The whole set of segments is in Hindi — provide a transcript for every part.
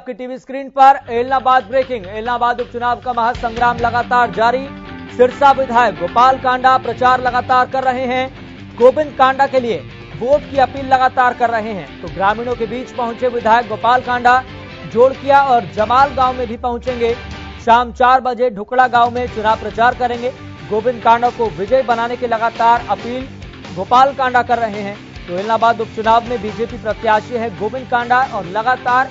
आपकी टीवी स्क्रीन पर एलनाबाद ब्रेकिंग। एलनाबाद उपचुनाव का महासंग्राम लगातार जारी। सिरसा विधायक गोपाल कांडा प्रचार लगातार कर रहे हैं। गोविंद कांडा के लिए वोट की अपील लगातार कर रहे हैं। तो ग्रामीणों के बीच पहुंचे विधायक गोपाल कांडा जोड़किया और जमाल गांव में भी पहुंचेंगे। शाम 4 बजे ढुकड़ा गांव में चुनाव प्रचार करेंगे। गोविंद कांडा को विजय बनाने की लगातार अपील गोपाल कांडा कर रहे हैं। तो एलनाबाद उपचुनाव में बीजेपी प्रत्याशी है गोविंद कांडा और लगातार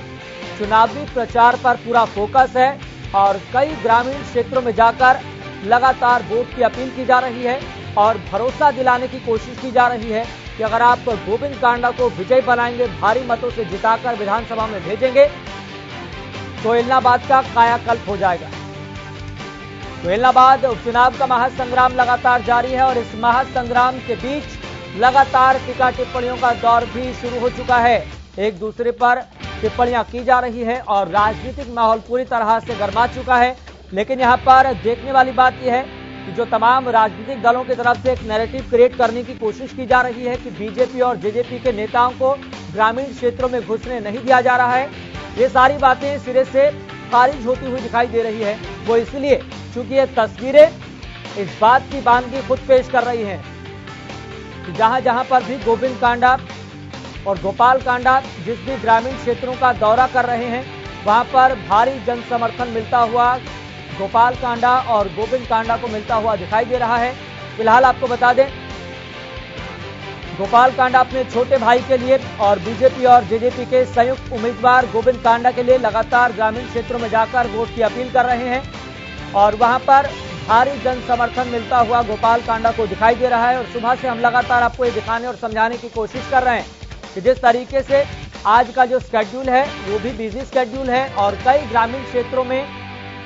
चुनावी प्रचार पर पूरा फोकस है और कई ग्रामीण क्षेत्रों में जाकर लगातार वोट की अपील की जा रही है और भरोसा दिलाने की कोशिश की जा रही है कि अगर आप गोविंद कांडा को विजय बनाएंगे, भारी मतों से जिताकर विधानसभा में भेजेंगे तो एलनाबाद का कायाकल्प हो जाएगा। तो एलनाबाद उपचुनाव का महासंग्राम लगातार जारी है और इस महासंग्राम के बीच लगातार टीका टिप्पणियों का दौर भी शुरू हो चुका है। एक दूसरे पर टिप्पणियां की जा रही है और राजनीतिक माहौल पूरी तरह से गर्मा चुका है। लेकिन यहां पर देखने वाली बात यह है कि जो तमाम राजनीतिक दलों की तरफ से एक नैरेटिव क्रिएट करने की कोशिश की जा रही है कि बीजेपी और जेजेपी के नेताओं को ग्रामीण क्षेत्रों में घुसने नहीं दिया जा रहा है, ये सारी बातें सिरे से खारिज होती हुई दिखाई दे रही है। वो इसलिए चूंकि ये तस्वीरें इस बात की बानगी खुद पेश कर रही हैं कि जहां जहां पर भी गोविंद कांडा और गोपाल कांडा जिस भी ग्रामीण क्षेत्रों का दौरा कर रहे हैं वहां पर भारी जन समर्थन मिलता हुआ गोपाल कांडा और गोविंद कांडा को मिलता हुआ दिखाई दे रहा है। फिलहाल आपको बता दें गोपाल कांडा अपने छोटे भाई के लिए और बीजेपी और जेजेपी के संयुक्त उम्मीदवार गोविंद कांडा के लिए लगातार ग्रामीण क्षेत्रों में जाकर वोट की अपील कर रहे हैं और वहां पर भारी जन समर्थन मिलता हुआ गोपाल कांडा को दिखाई दे रहा है। और सुबह से हम लगातार आपको ये दिखाने और समझाने की कोशिश कर रहे हैं कि जिस तरीके से आज का जो स्केड्यूल है वो भी बिजी स्केड्यूल है और कई ग्रामीण क्षेत्रों में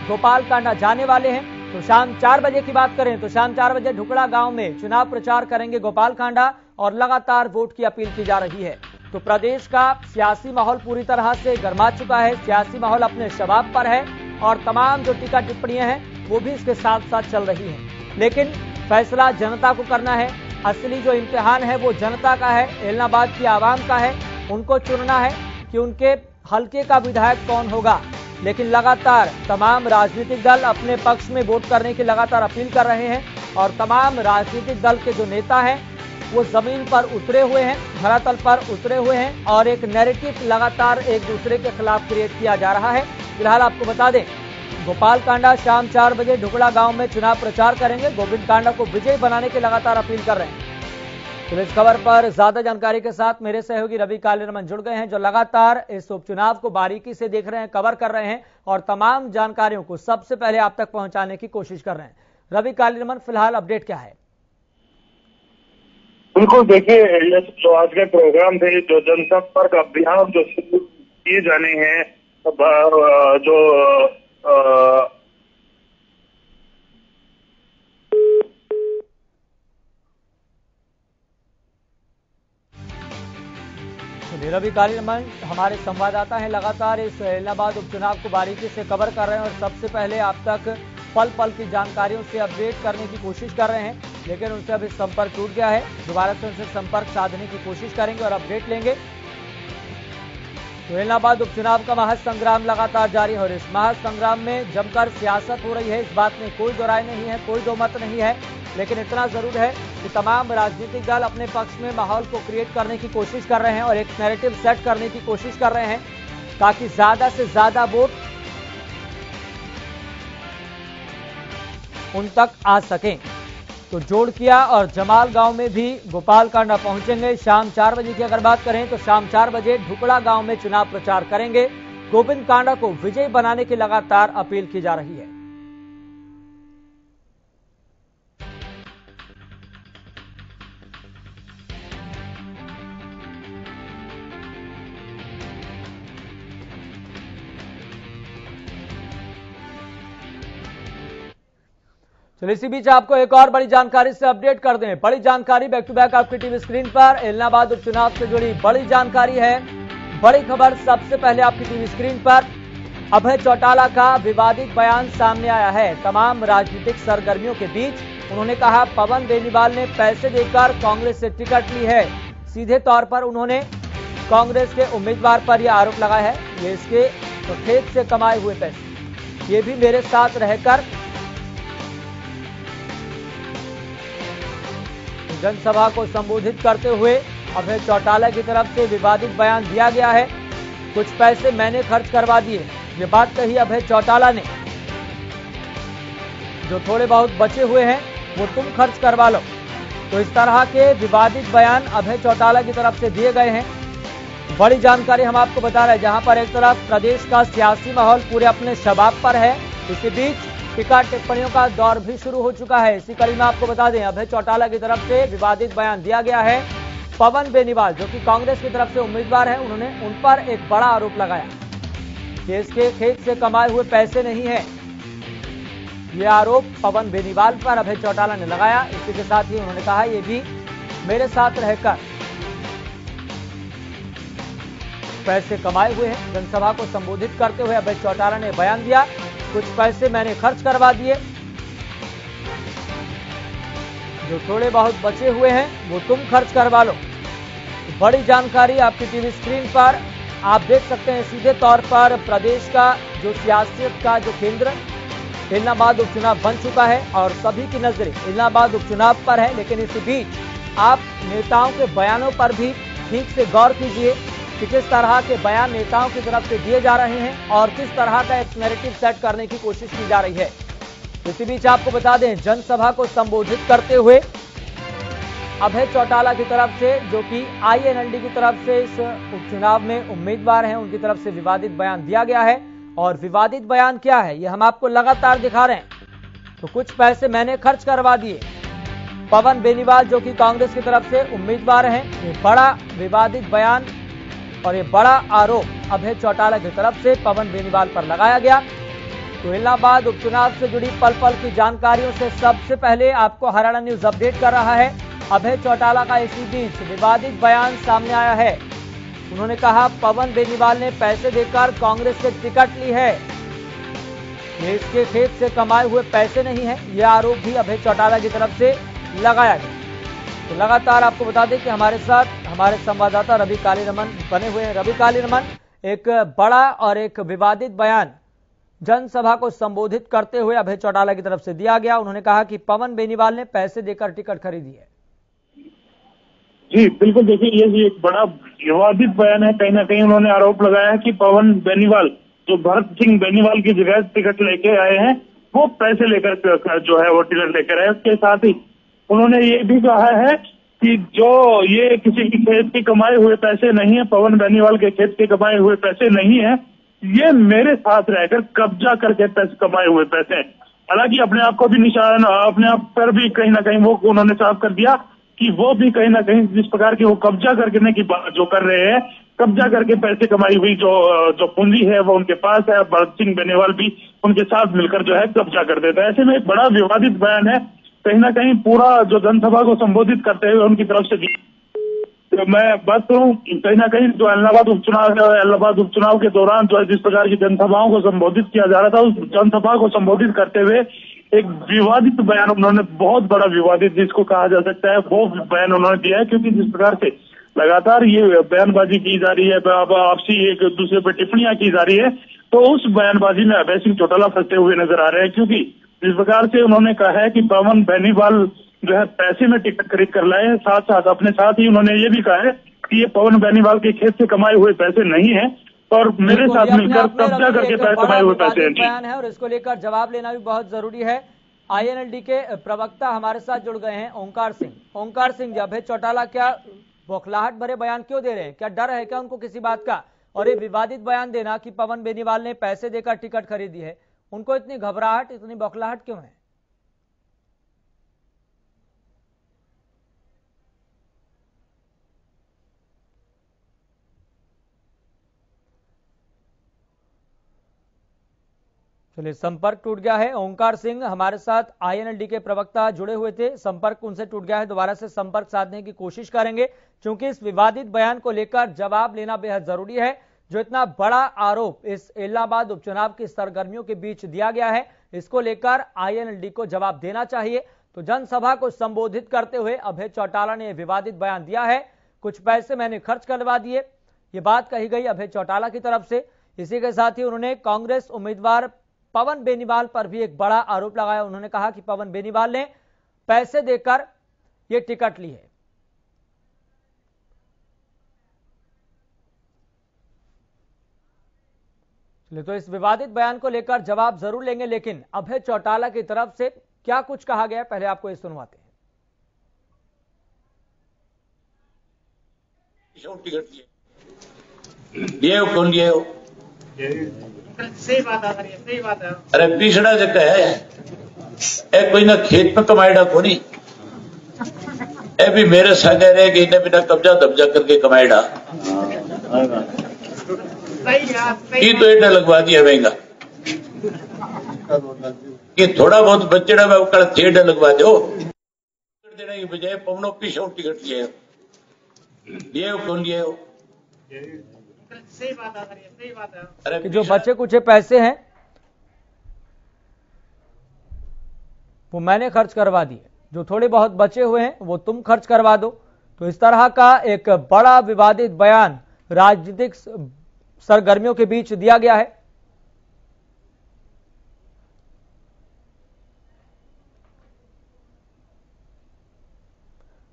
गोपाल कांडा जाने वाले हैं। तो शाम 4 बजे की बात करें तो शाम 4 बजे ढुकड़ा गांव में चुनाव प्रचार करेंगे गोपाल कांडा और लगातार वोट की अपील की जा रही है। तो प्रदेश का सियासी माहौल पूरी तरह से गर्मा चुका है, सियासी माहौल अपने शबाब पर है और तमाम जो टीका टिप्पणियां हैं वो भी इसके साथ साथ चल रही हैं। लेकिन फैसला जनता को करना है। असली जो इम्तिहान है वो जनता का है, एलनाबाद की आवाम का है। उनको चुनना है कि उनके हल्के का विधायक कौन होगा। लेकिन लगातार तमाम राजनीतिक दल अपने पक्ष में वोट करने की लगातार अपील कर रहे हैं और तमाम राजनीतिक दल के जो नेता हैं वो जमीन पर उतरे हुए हैं, धरातल पर उतरे हुए हैं और एक नैरेटिव लगातार एक दूसरे के खिलाफ क्रिएट किया जा रहा है। फिलहाल आपको बता दें गोपाल कांडा शाम 4 बजे ढुकड़ा गांव में चुनाव प्रचार करेंगे। गोविंद कांडा को विजय बनाने की लगातार अपील कर रहे हैं। तो इस खबर पर ज्यादा जानकारी के साथ मेरे सहयोगी रवि कालीरमन जुड़ गए हैं जो लगातार इस उपचुनाव को बारीकी से देख रहे हैं, कवर कर रहे हैं और तमाम जानकारियों को सबसे पहले आप तक पहुंचाने की कोशिश कर रहे हैं। रवि कालीरमन, फिलहाल अपडेट क्या है? बिल्कुल, देखिए जो आज के प्रोग्राम थे, जो जनसंपर्क अभियान जो शुरू किए जाने हैं, जो रवि कालीरमन हमारे संवाददाता हैं, लगातार इस एलनाबाद उपचुनाव को बारीकी से कवर कर रहे हैं और सबसे पहले आप तक पल पल की जानकारियों से अपडेट करने की कोशिश कर रहे हैं। लेकिन उनसे अभी संपर्क टूट गया है। दोबारा से उनसे संपर्क साधने की कोशिश करेंगे और अपडेट लेंगे। तो एलनाबाद उपचुनाव का महासंग्राम लगातार जारी है और इस महासंग्राम में जमकर सियासत हो रही है, इस बात में कोई दो राय नहीं है, कोई दो मत नहीं है। लेकिन इतना जरूर है कि तमाम राजनीतिक दल अपने पक्ष में माहौल को क्रिएट करने की कोशिश कर रहे हैं और एक नैरेटिव सेट करने की कोशिश कर रहे हैं ताकि ज्यादा से ज्यादा वोट उन तक आ सकें। तो जोड़किया और जमाल गांव में भी गोपाल कांडा पहुंचेंगे। शाम 4 बजे की अगर बात करें तो शाम 4 बजे ढुकड़ा गांव में चुनाव प्रचार करेंगे। गोविंद कांडा को विजयी बनाने की लगातार अपील की जा रही है। चलिए इसी बीच आपको एक और बड़ी जानकारी से अपडेट कर दें। बड़ी जानकारी बैक टू बैक आपकी टीवी स्क्रीन पर एलनाबाद उपचुनाव से जुड़ी बड़ी जानकारी है। बड़ी खबर सबसे पहले आपकी टीवी स्क्रीन पर। अभय चौटाला का विवादित बयान सामने आया है। तमाम राजनीतिक सरगर्मियों के बीच उन्होंने कहा पवन बेनीवाल ने पैसे देकर कांग्रेस से टिकट ली है। सीधे तौर पर उन्होंने कांग्रेस के उम्मीदवार पर यह आरोप लगाया है। ये इसके तो खेत से कमाए हुए पैसे, ये भी मेरे साथ रहकर। जनसभा को संबोधित करते हुए अभय चौटाला की तरफ से विवादित बयान दिया गया है। कुछ पैसे मैंने खर्च करवा दिए, ये बात कही अभय चौटाला ने। जो थोड़े बहुत बचे हुए हैं वो तुम खर्च करवा लो। तो इस तरह के विवादित बयान अभय चौटाला की तरफ से दिए गए हैं। बड़ी जानकारी हम आपको बता रहे हैं, जहां पर एक तरफ प्रदेश का सियासी माहौल पूरे अपने शबाब पर है, इसी बीच टीका टिप्पणियों का दौर भी शुरू हो चुका है। इसी कड़ी में आपको बता दें, अभय चौटाला की तरफ से विवादित बयान दिया गया है। पवन बेनीवाल जो कि कांग्रेस की तरफ से उम्मीदवार है, उन्होंने उन पर एक बड़ा आरोप लगाया कि इसके खेत से कमाए हुए पैसे नहीं है। यह आरोप पवन बेनीवाल पर अभय चौटाला ने लगाया। इसी के साथ ही उन्होंने कहा, ये भी मेरे साथ रहकर पैसे कमाए हुए हैं। जनसभा को संबोधित करते हुए अभय चौटाला ने बयान दिया, कुछ पैसे मैंने खर्च करवा दिए, जो थोड़े बहुत बचे हुए हैं वो तुम खर्च करवा लो। बड़ी जानकारी आपकी टीवी स्क्रीन पर आप देख सकते हैं। सीधे तौर पर प्रदेश का जो सियासत का जो केंद्र इलाहाबाद उपचुनाव बन चुका है और सभी की नजरें इलाहाबाद उपचुनाव पर है। लेकिन इसी बीच आप नेताओं के बयानों पर भी ठीक से गौर कीजिए कि किस तरह के बयान नेताओं की तरफ से दिए जा रहे हैं और किस तरह का एक नैरेटिव सेट करने की कोशिश की जा रही है। इसी बीच आपको बता दें, जनसभा को संबोधित करते हुए अभय चौटाला की तरफ से, जो कि आईएनएलडी की तरफ से इस उपचुनाव में उम्मीदवार हैं, उनकी तरफ से विवादित बयान दिया गया है। और विवादित बयान क्या है ये हम आपको लगातार दिखा रहे हैं। तो कुछ पैसे मैंने खर्च करवा दिए। पवन बेनीवाल जो कि कांग्रेस की तरफ से उम्मीदवार हैं, ये बड़ा विवादित बयान और ये बड़ा आरोप अभय चौटाला की तरफ से पवन बेनीवाल पर लगाया गया। तो इलाहाबाद उपचुनाव से जुड़ी पल पल की जानकारियों से सबसे पहले आपको हरियाणा न्यूज अपडेट कर रहा है। अभय चौटाला का इसी बीच विवादित बयान सामने आया है। उन्होंने कहा, पवन बेनीवाल ने पैसे देकर कांग्रेस से टिकट ली है, ये इसके खेत से कमाए हुए पैसे नहीं है। यह आरोप भी अभय चौटाला की तरफ से लगाया गया। तो लगातार आपको बता दें कि हमारे साथ हमारे संवाददाता रवि कालीरमन बने हुए हैं। रवि कालीरमन, एक बड़ा और एक विवादित बयान जनसभा को संबोधित करते हुए अभय चौटाला की तरफ से दिया गया। उन्होंने कहा कि पवन बेनीवाल ने पैसे देकर टिकट खरीदी है। जी बिल्कुल, देखिए ये एक बड़ा विवादित बयान है। कहीं ना कहीं उन्होंने आरोप लगाया है कि पवन बेनीवाल जो भरत सिंह बेनीवाल की जगह टिकट लेके आए हैं, वो पैसे लेकर जो है वो टिकट लेकर आए। उसके साथ ही उन्होंने ये भी कहा है कि जो ये किसी की खेत के कमाए हुए पैसे नहीं है, पवन बेनीवाल के खेत के कमाए हुए पैसे नहीं है, ये मेरे साथ रहकर कब्जा करके पैसे कमाए हुए पैसे हैं। हालांकि अपने आप को भी निशान, अपने आप पर भी कहीं ना कहीं वो उन्होंने साफ कर दिया कि वो भी कहीं ना कहीं जिस प्रकार की वो कब्जा करने की बात जो कर रहे हैं, कब्जा करके पैसे कमाई हुई जो पूंजी है वो उनके पास है। भरत सिंह बेनीवाल भी उनके साथ मिलकर जो है कब्जा कर देता है। ऐसे में एक बड़ा विवादित बयान है। कहीं ना कहीं पूरा जो जनसभा को संबोधित करते हुए उनकी तरफ से तो मैं बात करूं, कहीं ना कहीं जो इलाहाबाद उपचुनाव के दौरान जो है जिस प्रकार की जनसभाओं को संबोधित किया जा रहा था, उस जनसभा को संबोधित करते हुए एक विवादित बयान उन्होंने, बहुत बड़ा विवादित जिसको कहा जा सकता है, वो बयान उन्होंने दिया है। क्योंकि जिस प्रकार से लगातार ये बयानबाजी की जा रही है, आपसी एक दूसरे पर टिप्पणियां की जा रही है, तो उस बयानबाजी में अभय सिंह चौटाला फंसते हुए नजर आ रहे हैं। क्योंकि जिस प्रकार से उन्होंने कहा है कि पवन बेनीवाल जो है पैसे में टिकट खरीद कर लाए, साथ साथ अपने साथ ही उन्होंने ये भी कहा है कि ये पवन बेनीवाल के खेत से कमाए हुए पैसे नहीं है और मेरे साथ मिलकर कब्जा करके पैसे कमाए हुए पैसे हैं। बयान है और इसको लेकर जवाब लेना भी बहुत जरूरी है। आईएनएलडी के प्रवक्ता हमारे साथ जुड़ गए हैं, ओंकार सिंह। ओंकार सिंह, अभय चौटाला क्या बौखलाहट भरे बयान क्यों दे रहे हैं? क्या डर है क्या उनको किसी बात का? और ये विवादित बयान देना कि पवन बेनीवाल ने पैसे देकर टिकट खरीदी है, उनको इतनी घबराहट, इतनी बौखलाहट क्यों है? चलिए, संपर्क टूट गया है। ओंकार सिंह हमारे साथ आईएनएलडी के प्रवक्ता जुड़े हुए थे, संपर्क उनसे टूट गया है। दोबारा से संपर्क साधने की कोशिश करेंगे क्योंकि इस विवादित बयान को लेकर जवाब लेना बेहद जरूरी है। जो इतना बड़ा आरोप इस इलाहाबाद उपचुनाव की सरगर्मियों के बीच दिया गया है, इसको लेकर आईएनएलडी को जवाब देना चाहिए। तो जनसभा को संबोधित करते हुए अभय चौटाला ने विवादित बयान दिया है, कुछ पैसे मैंने खर्च करवा दिए, ये बात कही गई अभय चौटाला की तरफ से। इसी के साथ ही उन्होंने कांग्रेस उम्मीदवार पवन बेनीवाल पर भी एक बड़ा आरोप लगाया। उन्होंने कहा कि पवन बेनीवाल ने पैसे देकर ये टिकट ली है। चलिए, तो इस विवादित बयान को लेकर जवाब जरूर लेंगे, लेकिन अभय चौटाला की तरफ से क्या कुछ कहा गया पहले आपको ये सुनवाते हैं। कौन लिए हो? सही बात है, सही बात है। अरे पिछड़ा जगह है कोई ना खेत में कमाएगा को नहीं। ए भी मेरे संग रहे कि इन्हें बिना कब्जा दब्जा करके कमाएगा। ये तो एडा लगवा दिया महंगा कि थोड़ा बहुत बच्चेड़ा में कल थेड लगवा दो देने की बजाय पवनों पीछे टिकट लिए कौन लिए हो? सही बात है, सही बात है। अरे जो बचे कुछ पैसे हैं वो मैंने खर्च करवा दिए, जो थोड़े बहुत बचे हुए हैं वो तुम खर्च करवा दो। तो इस तरह का एक बड़ा विवादित बयान राजनीतिक सरगर्मियों के बीच दिया गया है।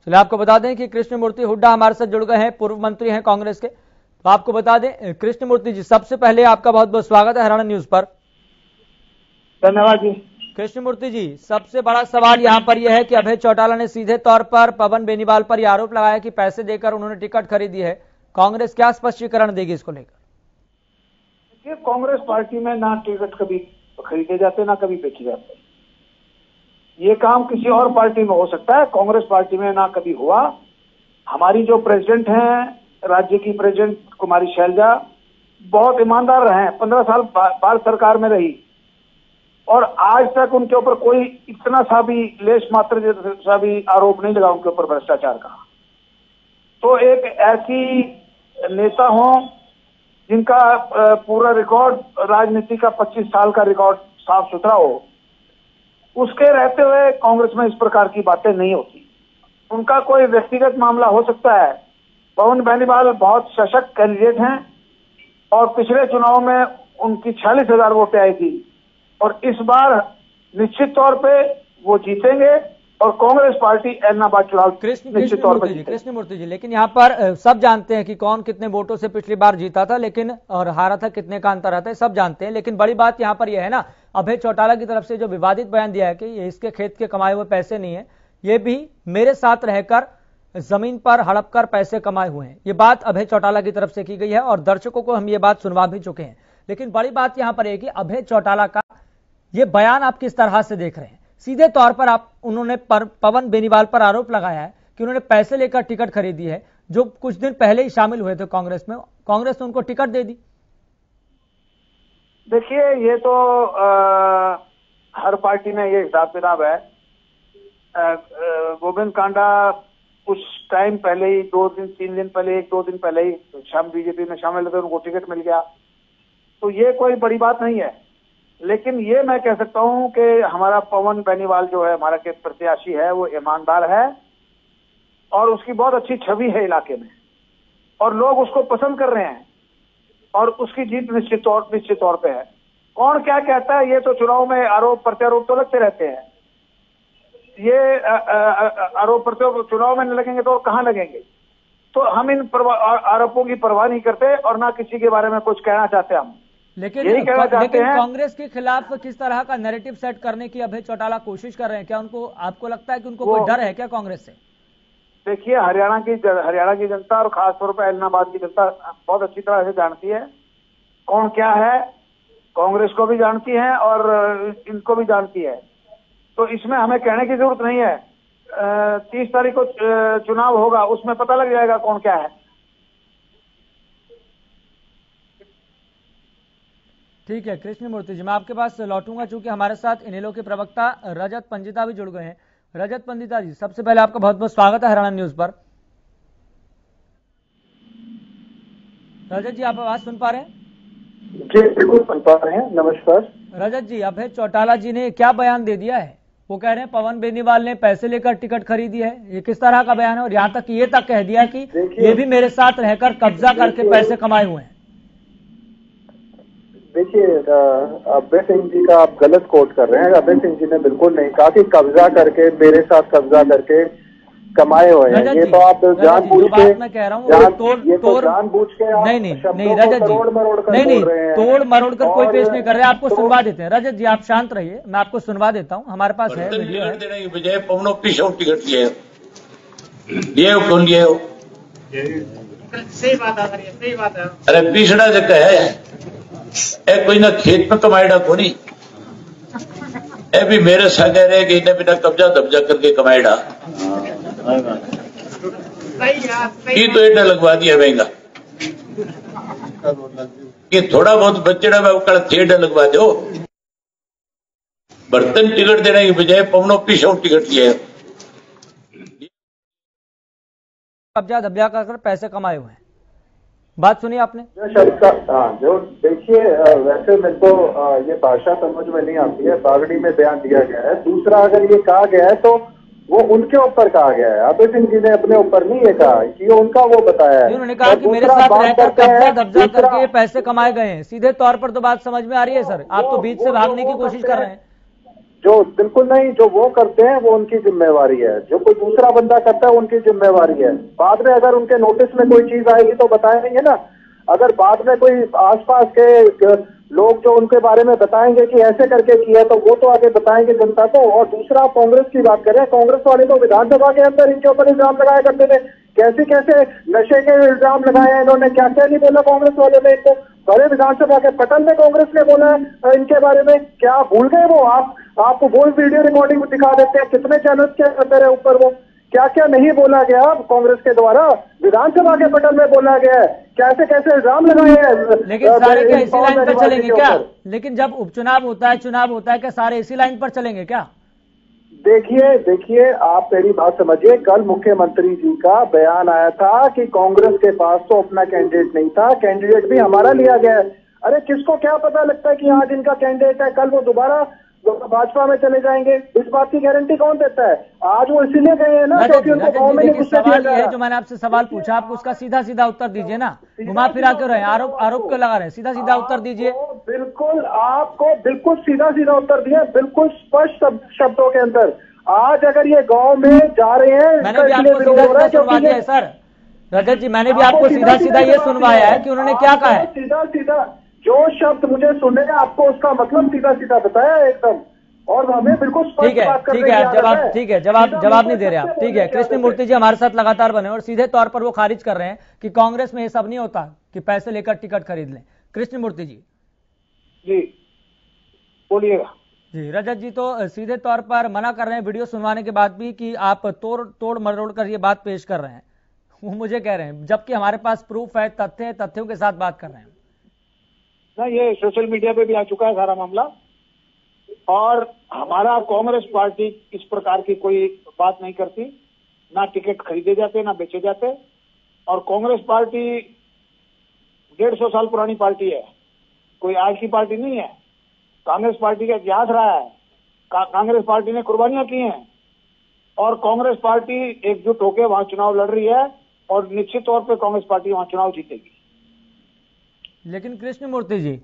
चलिए, आपको बता दें कि कृष्णमूर्ति हुड्डा हमारे साथ जुड़ गए हैं, पूर्व मंत्री हैं कांग्रेस के। तो आपको बता दें कृष्णमूर्ति जी, सबसे पहले आपका बहुत बहुत स्वागत है हरियाणा न्यूज पर। धन्यवाद जी। कृष्णमूर्ति जी, सबसे बड़ा सवाल यहां पर यह है कि अभय चौटाला ने सीधे तौर पर पवन बेनीवाल पर यह आरोप लगाया कि पैसे देकर उन्होंने टिकट खरीदी है। कांग्रेस क्या स्पष्टीकरण देगी इसको लेकर? कांग्रेस पार्टी में ना टिकट कभी खरीदे जाते ना कभी बेचे जाते। ये काम किसी और पार्टी में हो सकता है, कांग्रेस पार्टी में ना कभी हुआ। हमारी जो प्रेसिडेंट हैं, राज्य की प्रेसिडेंट कुमारी शैलजा, बहुत ईमानदार रहे हैं, 15 साल भारत सरकार में रही और आज तक उनके ऊपर कोई इतना सा भी लेश मात्र सा भी आरोप नहीं लगा उनके ऊपर भ्रष्टाचार का। तो एक ऐसी नेता हो जिनका पूरा रिकॉर्ड राजनीति का 25 साल का रिकॉर्ड साफ सुथरा हो, उसके रहते हुए कांग्रेस में इस प्रकार की बातें नहीं होती। उनका कोई व्यक्तिगत मामला हो सकता है। पवन बेनीवाल बहुत सशक्त कैंडिडेट हैं और पिछले चुनाव में उनकी 46,000 वोटें आई थी और इस बार निश्चित तौर पे वो जीतेंगे और कांग्रेस पार्टी ऐलनाबाद चुनाव निश्चित तौर पर जीतेगी। कृष्णमूर्ति जी, लेकिन यहाँ पर सब जानते हैं कि कौन कितने वोटों से पिछली बार जीता था, लेकिन और हारा था, कितने का अंतर आता है, सब जानते हैं। लेकिन बड़ी बात यहाँ पर यह है ना, अभय चौटाला की तरफ से जो विवादित बयान दिया है कि ये इसके खेत के कमाए हुए पैसे नहीं है, ये भी मेरे साथ रहकर जमीन पर हड़प कर पैसे कमाए हुए हैं, ये बात अभय चौटाला की तरफ से की गई है और दर्शकों को हम ये बात सुनवा भी चुके हैं। लेकिन बड़ी बात यहाँ पर है कि अभय चौटाला का ये बयान आप किस तरह से देख रहे हैं? सीधे तौर पर उन्होंने पवन बेनीवाल पर आरोप लगाया है कि उन्होंने पैसे लेकर टिकट खरीदी है, जो कुछ दिन पहले ही शामिल हुए थे कांग्रेस में, कांग्रेस ने उनको टिकट दे दी। देखिए, ये तो हर पार्टी में ये हिसाब किताब है। गोविंद कांडा कुछ टाइम पहले ही 2 दिन 3 दिन पहले 1-2 दिन पहले ही बीजेपी में शामिल थे, उनको टिकट मिल गया, तो ये कोई बड़ी बात नहीं है। लेकिन ये मैं कह सकता हूं कि हमारा पवन बेनीवाल जो है, हमारा के प्रत्याशी है, वो ईमानदार है और उसकी बहुत अच्छी छवि है इलाके में और लोग उसको पसंद कर रहे हैं और उसकी जीत निश्चित तौर पे है। कौन क्या कहता है, ये तो चुनाव में आरोप प्रत्यारोप तो लगते रहते हैं। ये आरोप प्रत्यारोप चुनाव में न लगेंगे तो कहां लगेंगे? तो हम इन आरोपों की परवाह नहीं करते और ना किसी के बारे में कुछ कहना चाहते हम। लेकिन कांग्रेस के खिलाफ किस तरह का नैरेटिव सेट करने की अभय चौटाला कोशिश कर रहे हैं? क्या उनको, आपको लगता है कि उनको कोई डर है क्या कांग्रेस से? देखिए, हरियाणा की जनता और खासतौर पर ऐलनाबाद की जनता बहुत अच्छी तरह से जानती है कौन क्या है, कांग्रेस को भी जानती है और इनको भी जानती है। तो इसमें हमें कहने की जरूरत नहीं है। 30 तारीख को चुनाव होगा, उसमें पता लग जाएगा कौन क्या है। ठीक है कृष्णमूर्ति जी, मैं आपके पास लौटूंगा, चूंकि हमारे साथ इनेलो के प्रवक्ता रजत पंडिता भी जुड़ गए हैं। रजत पंडिता जी, सबसे पहले आपका बहुत बहुत स्वागत है हरियाणा न्यूज पर। रजत जी, आप आवाज सुन पा रहे हैं? जी बिल्कुल सुन पा रहे हैं, नमस्कार। रजत जी, अभय चौटाला जी ने क्या बयान दे दिया है? वो कह रहे हैं पवन बेनीवाल ने पैसे लेकर टिकट खरीदी है, ये किस तरह का बयान है? और यहाँ तक ये तक कह दिया कि ये भी मेरे साथ रहकर कब्जा करके पैसे कमाए हुए हैं। देखिए अभय सिंह जी का आप गलत कोट कर रहे हैं। अभय सिंह जी ने बिल्कुल नहीं कहा कि कब्जा करके, मेरे साथ कब्जा करके कमाए हुए हैं। ये तो आप जानबूझ के, मैं कह रहा हूँ जानबूझ के आप नहीं रजत जी, नहीं तोड़ मरोड़ कर कोई पेश नहीं कर रहे। आपको सुनवा देते हैं रजत जी, आप शांत रहिए, मैं आपको सुनवा देता हूँ, हमारे पास है वीडियो है। विजय पवनों पीछे टिकट लिए कौन लिए हो? सही बात है, सही बात है। अरे पिछड़ा जगह है कोई ना खेत में कमाएगा को नहीं, ए भी मेरे संग रहे कि इन्हें बिना कब्जा दब्जा करके कमाएगा की तो एडा लगवा दिया महंगा कि थोड़ा बहुत बच्चेड़ा में कल थेड़ा लगवा दो। बर्तन टिकट देने की बजाय पवनों पीछे टिकट लिए कब्जा दब्जा कर पैसे कमाए हुए हैं। बात सुनिए आपने जो देखिए, वैसे मेरे को ये भाषा समझ में नहीं आती है, बागड़ी में बयान दिया गया है। दूसरा, अगर ये कहा गया है तो वो उनके ऊपर कहा गया है, अभय सिंह जी ने अपने ऊपर नहीं ये कहा, ये उनका वो बताया है। उन्होंने कहा कि मेरे साथ रहकर कब्जा दब्जा करके पैसे कमाए गए हैं। सीधे तौर पर तो बात समझ में आ रही है सर, आप तो बीच से भागने की कोशिश कर रहे हैं। जो बिल्कुल नहीं, जो वो करते हैं वो उनकी जिम्मेवारी है, जो कोई दूसरा बंदा करता है उनकी जिम्मेवारी है। बाद में अगर उनके नोटिस में कोई चीज आएगी तो बताएंगे ना। अगर बाद में कोई आसपास के लोग जो उनके बारे में बताएंगे कि ऐसे करके किया, तो वो तो आगे बताएंगे जनता को। और दूसरा, कांग्रेस की बात करें, कांग्रेस वाले तो विधानसभा के अंदर इनके ऊपर इल्जाम लगाया करते थे। कैसे कैसे नशे के इल्जाम लगाए हैं इन्होंने, क्या क्या नहीं बोला कांग्रेस वाले ने इनको। बड़े विधानसभा के पटल में कांग्रेस ने बोला है इनके बारे में, क्या भूल गए वो? आपको वो वीडियो रिकॉर्डिंग दिखा देते हैं, कितने चैनल के मेरे ऊपर वो क्या क्या नहीं बोला गया कांग्रेस के द्वारा, विधानसभा के पटल में बोला गया है, कैसे कैसे इल्जाम लगाए हैं। लेकिन सारे क्या इसी लाइन पर चलेंगे क्या? लेकिन जब उपचुनाव होता है, चुनाव होता है, क्या सारे इसी लाइन पर चलेंगे क्या? देखिए आप मेरी बात समझिए। कल मुख्यमंत्री जी का बयान आया था कि कांग्रेस के पास तो अपना कैंडिडेट नहीं था, कैंडिडेट भी हमारा लिया गया है। अरे किसको क्या पता लगता है कि आज इनका कैंडिडेट है, कल वो दोबारा भाजपा में चले जाएंगे? इस बात की गारंटी कौन देता है? आज वो इसीलिए गए हैं ना क्योंकि उनको गांव में नहीं घुसने दिया गया। जो मैंने आपसे सवाल पूछा, आप उसका सीधा सीधा उत्तर दीजिए ना, घुमा फिरा क्यों रहे हैं? आरोप क्यों लगा रहे हैं? सीधा सीधा उत्तर दीजिए। बिल्कुल, आपको बिल्कुल सीधा सीधा उत्तर दिया, बिल्कुल स्पष्ट शब्दों के अंदर। आज अगर ये गांव में जा रहे हैं, मैंने भी आपको सीधा सीधा सुनवा दिया है सर रजत जी, मैंने भी आपको सीधा सीधा ये सुनवाया है कि उन्होंने क्या कहा है। सीधा सीधा जो शब्द मुझे सुनने हैं, आपको उसका मतलब सीधा सीधा बताया एकदम, और हमें बिल्कुल ठीक है जवाब, ठीक है जवाब नहीं दे रहे आप। ठीक है, कृष्ण मूर्ति जी हमारे साथ लगातार बने और सीधे तौर पर वो खारिज कर रहे हैं कि कांग्रेस में ये सब नहीं होता कि पैसे लेकर टिकट खरीद लें। कृष्ण मूर्ति जी बोलिएगा। जी रजत जी तो सीधे तौर पर मना कर रहे हैं वीडियो सुनवाने के बाद भी कि आप तोड़ मरोड़ कर ये बात पेश कर रहे हैं। वो मुझे कह रहे हैं, जबकि हमारे पास प्रूफ है, तथ्य है, तथ्यों के साथ बात कर रहे हैं ना। ये सोशल मीडिया पे भी आ चुका है सारा मामला, और हमारा कांग्रेस पार्टी इस प्रकार की कोई बात नहीं करती, ना टिकट खरीदे जाते ना बेचे जाते। और कांग्रेस पार्टी 150 साल पुरानी पार्टी है, कोई आज की पार्टी नहीं है। कांग्रेस पार्टी का इतिहास रहा है, कांग्रेस पार्टी ने कुर्बानियां की हैं, और कांग्रेस पार्टी एकजुट होकर वहां चुनाव लड़ रही है, और निश्चित तौर पर कांग्रेस पार्टी वहां चुनाव जीतेगी। लेकिन कृष्ण मूर्ति जी,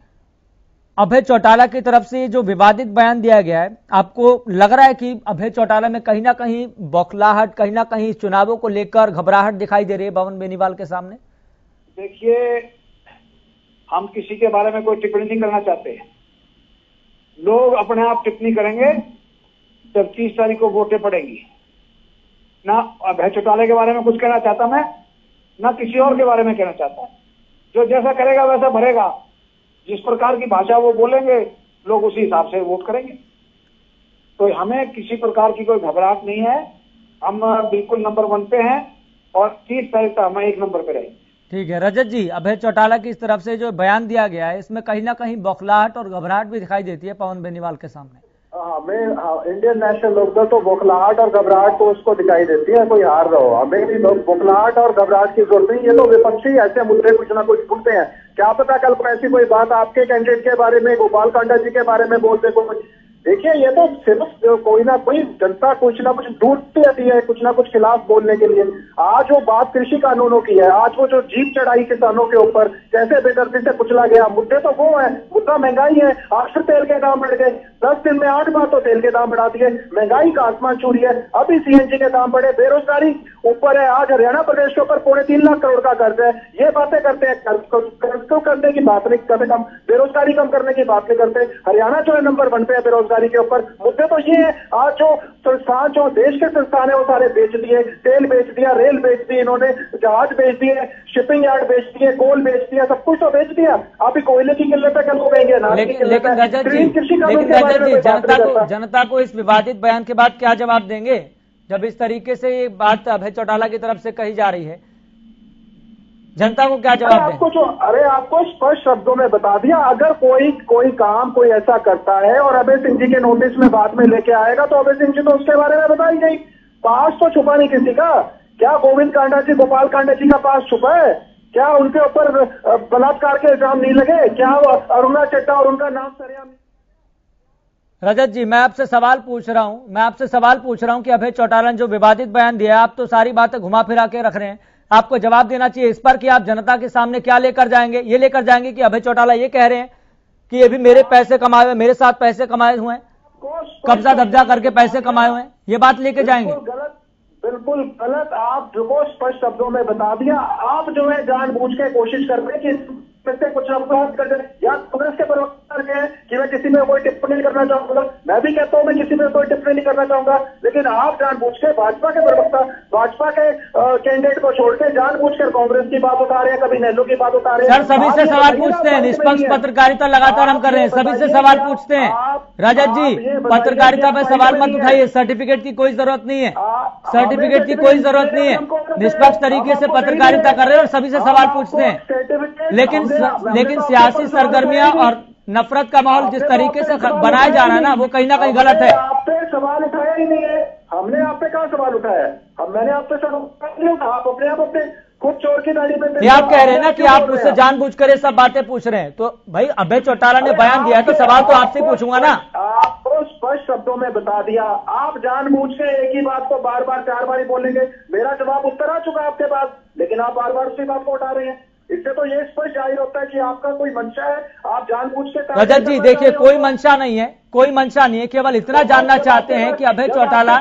अभय चौटाला की तरफ से जो विवादित बयान दिया गया है, आपको लग रहा है कि अभय चौटाला में कहीं ना कहीं बौखलाहट, कहीं ना कहीं चुनावों को लेकर घबराहट दिखाई दे रही है पवन बेनीवाल के सामने? देखिए, हम किसी के बारे में कोई टिप्पणी नहीं करना चाहते। लोग अपने आप टिप्पणी करेंगे जब 30 तारीख को वोटें पड़ेंगी। ना अभय चौटाला के बारे में कुछ कहना चाहता मैं, ना किसी और के बारे में कहना चाहता। जो जैसा करेगा वैसा भरेगा, जिस प्रकार की भाषा वो बोलेंगे लोग उसी हिसाब से वोट करेंगे। तो हमें किसी प्रकार की कोई घबराहट नहीं है, हम बिल्कुल नंबर 1 पे हैं, और 30 तारीख तक हम 1 नंबर पे रहेंगे। ठीक है रजत जी, अभय चौटाला की इस तरफ से जो बयान दिया गया है, इसमें कहीं ना कहीं बौखलाहट और घबराहट भी दिखाई देती है पवन बेनीवाल के सामने। इंडियन नेशनल लोकदल तो बौखलाहट और घबराहट तो उसको दिखाई देती है, कोई हार रहा हो। हमें भी बौखलाहट और घबराहट की जरूरत नहीं। ये तो विपक्षी ऐसे मुद्दे कुछ ना कुछ ढूंढते हैं। क्या पता कल को ऐसी कोई बात आपके कैंडिडेट के बारे में, गोपाल कांडा जी के बारे में बोल दे कोई, देखिए ये तो सिर्फ कोई ना कोई जनता कुछ ना कुछ ढूंढती रहती है कुछ ना कुछ खिलाफ बोलने के लिए। आज वो बात कृषि कानूनों की है, आज वो जो जीप चढ़ाई किसानों के ऊपर कैसे बेदर्दी से कुचला गया, मुद्दे तो वो है, मुद्दा महंगाई है। आज फिर तेल के दाम बढ़ गए, 10 दिन में 8 बार तो तेल के दाम बढ़ा दिए, महंगाई का आसमान छू रही है। अभी सीएनजी के दाम बढ़े, बेरोजगारी ऊपर है। आज हरियाणा प्रदेश के ऊपर 3.25 लाख करोड़ का कर्ज है। ये बातें करते हैं, कर्ज को करने की बात नहीं करते, कम बेरोजगारी कम करने की बात नहीं करते। हरियाणा जो है नंबर 1 पे है बेरोजगारी के ऊपर। मुद्दे तो ये है, आज जो संस्थान जो देश के संस्थान है वो सारे बेच दिए, तेल बेच दिया, रेल बेच दी इन्होंने, जहाज बेच दिए, शिपिंग यार्ड बेच दिए, कोल बेच दिया, सब कुछ तो बेच दिया। अभी कोयले की किल्लत है, कल को कहेंगे लेकिन रजत जी जनता को इस विवादित बयान के बाद क्या जवाब देंगे, जब इस तरीके से ये बात अभय चौटाला की तरफ से कही जा रही है? जनता को क्या जवाब दें? आपको स्पष्ट शब्दों में बता दिया, अगर कोई काम कोई ऐसा करता है और अभय सिंह जी के नोटिस में बाद में लेके आएगा तो अभय सिंह जी तो उसके बारे में बताई गई। पास तो छुपा नहीं किसी का। क्या गोविंद कांडा जी, गोपाल कांडा जी का पास छुपा है? क्या उनके ऊपर बलात्कार के इल्जाम नहीं लगे? क्या अरुणा चड्डा और उनका नाम सरेआम? रजत जी, मैं आपसे सवाल पूछ रहा हूं कि अभय चौटाला ने जो विवादित बयान दिया, आप तो सारी बातें घुमा फिरा के रख रहे हैं, आपको जवाब देना चाहिए इस पर कि आप जनता के सामने क्या लेकर जाएंगे। ये लेकर जाएंगे कि अभय चौटाला ये कह रहे हैं कि ये भी मेरे पैसे कमाए हुए, मेरे साथ पैसे कमाए हुए हैं, कब्जा दब्जा करके पैसे कमाए हुए हैं, ये बात लेके जाएंगे? बिल्कुल गलत। आप जो स्पष्ट शब्दों में बता दिया, आप जो है जानबूझ के कोशिश कर रहे हैं कि कुछ अपराध कर दे, या कांग्रेस के प्रवक्ता हैं कि मैं किसी में कोई टिप्पणी नहीं करना चाहूंगा। मैं भी कहता हूं मैं किसी में कोई टिप्पणी नहीं करना चाहूंगा, लेकिन आप जानबूझ के भाजपा के प्रवक्ता, भाजपा के कैंडिडेट को छोड़ के जानबूझकर कांग्रेस की बात उठा रहे हैं, कभी नेहरू की बात उठा रहे हैं। सर, सभी से सवाल पूछते हैं, निष्पक्ष पत्रकारिता लगातार हम कर रहे हैं, सभी से सवाल पूछते हैं। रजत जी, पत्रकारिता पे सवाल मत उठाइए, सर्टिफिकेट की कोई जरूरत नहीं है, सर्टिफिकेट की कोई जरूरत नहीं है, निष्पक्ष तरीके से पत्रकारिता कर रहे हैं और सभी से सवाल पूछते हैं। लेकिन सियासी सरगर्मियां और नफरत का माहौल जिस तरीके से बनाया जा रहा है ना, वो कहीं ना कहीं गलत है। आप पे सवाल उठाया ही नहीं है, हमने आप पे कहां सवाल उठाया है? मैंने आप पे सवाल नहीं उठाया, आप अपने खुद चोर की दाढ़ी पे। आप कह रहे हैं ना कि आप मुझसे जानबूझकर ये सब बातें पूछ रहे हैं, तो भाई अभय चौटाला ने बयान दिया है तो सवाल तो आपसे पूछूंगा ना। आपको स्पष्ट शब्दों में बता दिया, आप जानबूझ के एक ही बात को बार बार 4 बार ही बोलेंगे। मेरा जवाब उत्तर आ चुका आपके पास, लेकिन आप बार बार उसी बात को उठा रहे हैं। इससे तो ये स्पष्ट जाहिर होता है कि आपका कोई मंशा है, आप जानबूझ के। रजत जी देखिए, कोई मंशा नहीं है, कोई मंशा नहीं है, केवल इतना जानना चाहते हैं कि अभय चौटाला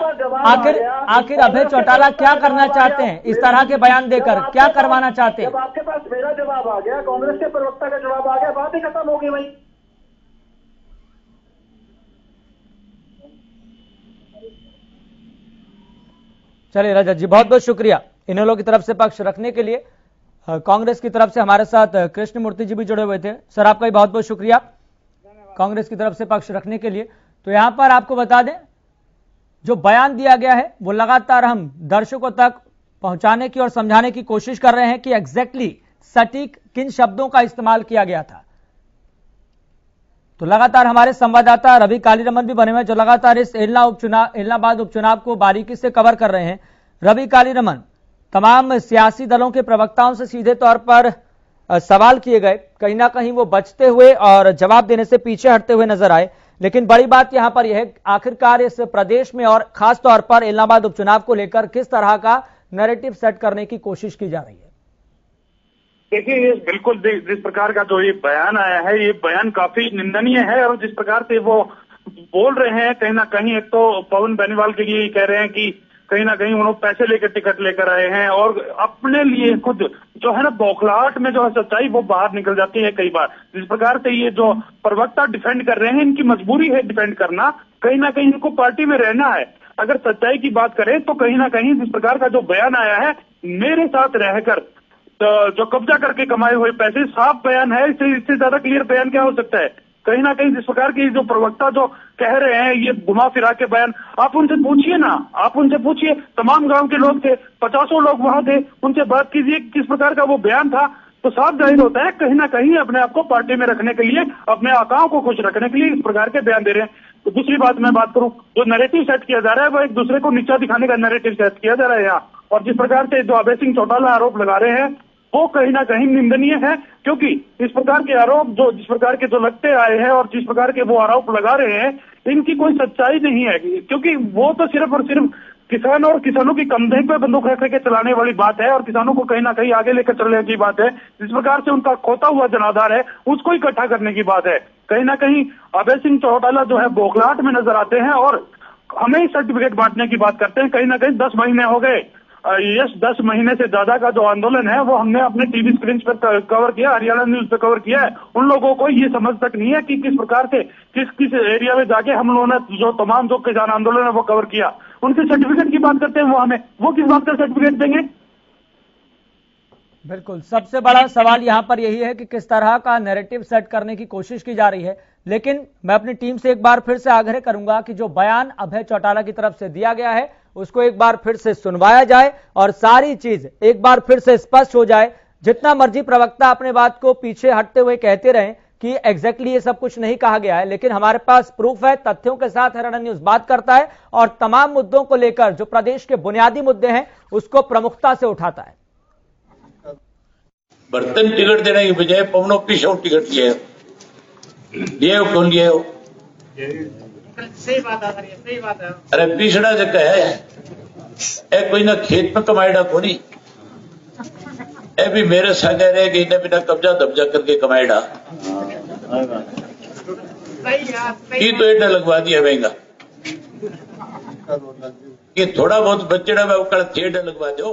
आखिर अभय चौटाला क्या करना चाहते हैं, इस तरह के बयान देकर क्या करवाना चाहते हैं? जब आपके पास मेरा जवाब आ गया, कांग्रेस के प्रवक्ता का जवाब आ गया, बात ही खत्म हो गई भाई। चलिए रजत जी, बहुत बहुत शुक्रिया इन्होंने की तरफ से पक्ष रखने के लिए। कांग्रेस की तरफ से हमारे साथ कृष्ण मूर्ति जी भी जुड़े हुए थे। सर, आपका भी बहुत बहुत शुक्रिया कांग्रेस की तरफ से पक्ष रखने के लिए। तो यहां पर आपको बता दें, जो बयान दिया गया है वो लगातार हम दर्शकों तक पहुंचाने की और समझाने की कोशिश कर रहे हैं कि एग्जैक्टली सटीक किन शब्दों का इस्तेमाल किया गया था। तो लगातार हमारे संवाददाता रवि कालीरमन भी बने हुए, जो लगातार इस एलनाबाद उपचुनाव को बारीकी से कवर कर रहे हैं। रवि कालीरमन, तमाम सियासी दलों के प्रवक्ताओं से सीधे तौर पर सवाल किए गए, कहीं ना कहीं वो बचते हुए और जवाब देने से पीछे हटते हुए नजर आए। लेकिन बड़ी बात यहां पर यह है, आखिरकार इस प्रदेश में और खास तौर पर एलनाबाद उपचुनाव को लेकर किस तरह का नैरेटिव सेट करने की कोशिश की जा रही है? देखिए, ये बिल्कुल जिस प्रकार का जो ये बयान आया है, ये बयान काफी निंदनीय है। और जिस प्रकार से वो बोल रहे हैं, कहीं ना कहीं एक तो पवन बेनीवाल के लिए कह रहे हैं कि कहीं ना कहीं उन्होंने पैसे लेकर टिकट लेकर आए हैं, और अपने लिए खुद जो है ना बौखलाहट में जो है सच्चाई वो बाहर निकल जाती है कई बार। जिस प्रकार से ये जो प्रवक्ता डिफेंड कर रहे हैं, इनकी मजबूरी है डिफेंड करना, कहीं ना कहीं इनको पार्टी में रहना है। अगर सच्चाई की बात करें तो कहीं ना कहीं जिस प्रकार का जो बयान आया है, मेरे साथ रहकर जो कब्जा करके कमाए हुए पैसे, साफ बयान है। इससे ज्यादा क्लियर बयान क्या हो सकता है? कहीं ना कहीं जिस प्रकार की जो प्रवक्ता जो कह रहे हैं, ये घुमा फिरा के बयान, आप उनसे पूछिए ना, आप उनसे पूछिए। तमाम गांव के लोग थे, 50 लोग वहां थे, उनसे बात कीजिए किस प्रकार का वो बयान था। तो साफ जाहिर होता है कहीं ना कहीं अपने आप को पार्टी में रखने के लिए, अपने आकाओं को खुश रखने के लिए इस प्रकार के बयान दे रहे हैं। तो दूसरी बात मैं बात करूं, जो नैरेटिव सेट किया जा रहा है वो एक दूसरे को नीचा दिखाने का नैरेटिव सेट किया जा रहा है यहाँ। और जिस प्रकार से जो अभय सिंह चौटाला आरोप लगा रहे हैं, वो कहीं ना कहीं निंदनीय है, क्योंकि इस प्रकार के आरोप जो जिस प्रकार के जो लगते आए हैं और जिस प्रकार के वो आरोप लगा रहे हैं, इनकी कोई सच्चाई नहीं है, क्योंकि वो तो सिर्फ और सिर्फ किसान और किसानों की कंधे पे बंदूक रख के चलाने वाली बात है और किसानों को कहीं ना कहीं आगे लेकर चलने की बात है। जिस प्रकार से उनका खोता हुआ जनाधार है उसको इकट्ठा करने की बात है। कहीं ना कहीं अभय सिंह चौटाला जो है बौखलाहट में नजर आते हैं और हमें ही सर्टिफिकेट बांटने की बात करते हैं। कहीं ना कहीं 10 महीने हो गए, यस 10 महीने से ज्यादा का जो आंदोलन है वो हमने अपने टीवी स्क्रीन पर कवर किया, हरियाणा न्यूज पे कवर किया है। उन लोगों को ये समझ तक नहीं है कि किस प्रकार से किस किस एरिया में जाके हम लोगों ने जो तमाम जो किसान आंदोलन है वो कवर किया। उनके सर्टिफिकेट की बात करते हैं, वो किस बात का सर्टिफिकेट देंगे? बिल्कुल, सबसे बड़ा सवाल यहाँ पर यही है कि किस तरह का नैरेटिव सेट करने की कोशिश की जा रही है। लेकिन मैं अपनी टीम से एक बार फिर से आग्रह करूंगा कि जो बयान अभय चौटाला की तरफ से दिया गया है उसको एक बार फिर से सुनवाया जाए और सारी चीज एक बार फिर से स्पष्ट हो जाए। जितना मर्जी प्रवक्ता अपने बात को पीछे हटते हुए कहते रहें कि एग्जैक्टली ये सब कुछ नहीं कहा गया है, लेकिन हमारे पास प्रूफ है, तथ्यों के साथ हरियाणा न्यूज बात करता है और तमाम मुद्दों को लेकर जो प्रदेश के बुनियादी मुद्दे हैं उसको प्रमुखता से उठाता है। बर्तन टिकट देने की बजाय पवनों पीछे टिकट लिए हो कौन लिए हो? सही बात है, सही बात है। अरे पिछड़ा जगह है कोई ना खेत में कमाएगा को नहीं, ए भी मेरे संग रहे कि इन्हें बिना कब्जा दब्जा करके कमाएगा ये तो एडा लगवा दिया महंगा कि थोड़ा बहुत बच्चेड़ा में एडा लगवा दो।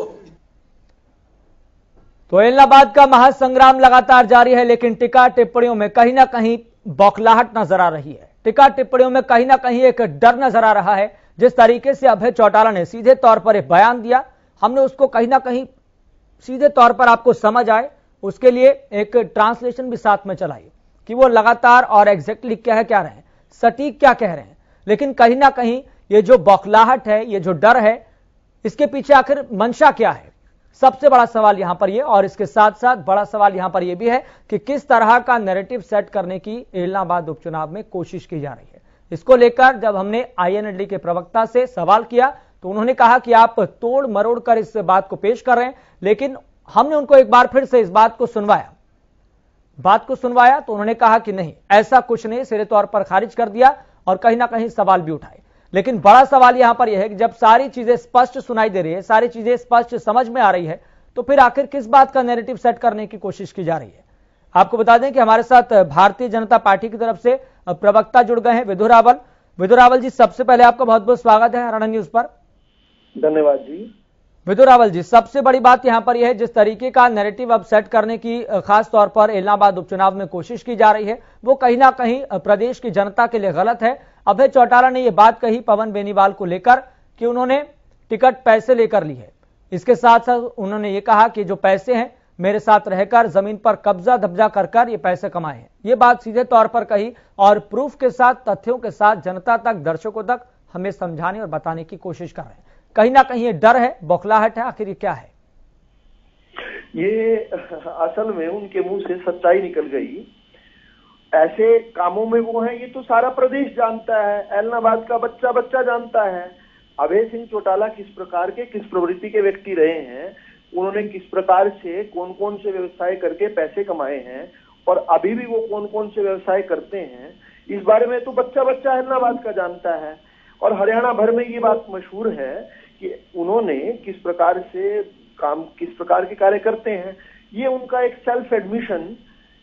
तो इलाहाबाद का महासंग्राम लगातार जारी है, लेकिन टीका टिप्पणियों में कहीं ना कहीं बौखलाहट नजर आ रही है। टीका टिप्पणियों में कहीं ना कहीं एक डर नजर आ रहा है। जिस तरीके से अभय चौटाला ने सीधे तौर पर एक बयान दिया, हमने उसको कहीं ना कहीं सीधे तौर पर आपको समझ आए उसके लिए एक ट्रांसलेशन भी साथ में चलाई कि वो लगातार और एग्जैक्टली क्या कह रहे हैं, सटीक क्या कह रहे हैं। लेकिन कहीं ना कहीं ये जो बौखलाहट है, ये जो डर है, इसके पीछे आखिर मंशा क्या है, सबसे बड़ा सवाल यहां पर ये। और इसके साथ साथ बड़ा सवाल यहां पर यह भी है कि किस तरह का नैरेटिव सेट करने की इलाहाबाद उपचुनाव में कोशिश की जा रही है। इसको लेकर जब हमने आईएनएलडी के प्रवक्ता से सवाल किया तो उन्होंने कहा कि आप तोड़ मरोड़ कर इस बात को पेश कर रहे हैं, लेकिन हमने उनको एक बार फिर से इस बात को सुनवाया तो उन्होंने कहा कि नहीं, ऐसा कुछ नहीं, सीधे तौर पर खारिज कर दिया और कहीं ना कहीं सवाल भी उठाए। लेकिन बड़ा सवाल यहां पर यह है कि जब सारी चीजें स्पष्ट सुनाई दे रही है, सारी चीजें स्पष्ट समझ में आ रही है, तो फिर आखिर किस बात का नैरेटिव सेट करने की कोशिश की जा रही है। आपको बता दें कि हमारे साथ भारतीय जनता पार्टी की तरफ से प्रवक्ता जुड़ गए हैं विधु रावल जी। सबसे पहले आपका बहुत बहुत स्वागत है हरियाणा न्यूज पर। धन्यवाद जी। विधु रावल जी, सबसे बड़ी बात यहां पर यह है जिस तरीके का नैरेटिव अब सेट करने की खास तौर पर इलाहाबाद उपचुनाव में कोशिश की जा रही है, वो कहीं ना कहीं प्रदेश की जनता के लिए गलत है। अभय चौटाला ने यह बात कही पवन बेनीवाल को लेकर कि उन्होंने टिकट पैसे लेकर ली है। इसके साथ साथ उन्होंने ये कहा कि जो पैसे हैं मेरे साथ रहकर जमीन पर कब्जा धब्जा कर ये पैसे कमाए हैं। ये बात सीधे तौर पर कही और प्रूफ के साथ, तथ्यों के साथ जनता तक, दर्शकों तक हमें समझाने और बताने की कोशिश कर रहे हैं। कहीं ना कहीं ये डर है, बौखलाहट है, आखिर ये क्या है? ये असल में उनके मुंह से सच्चाई निकल गई। ऐसे कामों में वो है, ये तो सारा प्रदेश जानता है, इलाहाबाद का बच्चा बच्चा जानता है अभय सिंह चौटाला किस प्रकार के, किस प्रवृत्ति के व्यक्ति रहे हैं, उन्होंने किस प्रकार से कौन कौन से व्यवसाय करके पैसे कमाए हैं और अभी भी वो कौन कौन से व्यवसाय करते हैं, इस बारे में तो बच्चा बच्चा इलाहाबाद का जानता है। और हरियाणा भर में ये बात मशहूर है कि उन्होंने किस प्रकार से काम, किस प्रकार के कार्य करते हैं। ये उनका एक सेल्फ एडमिशन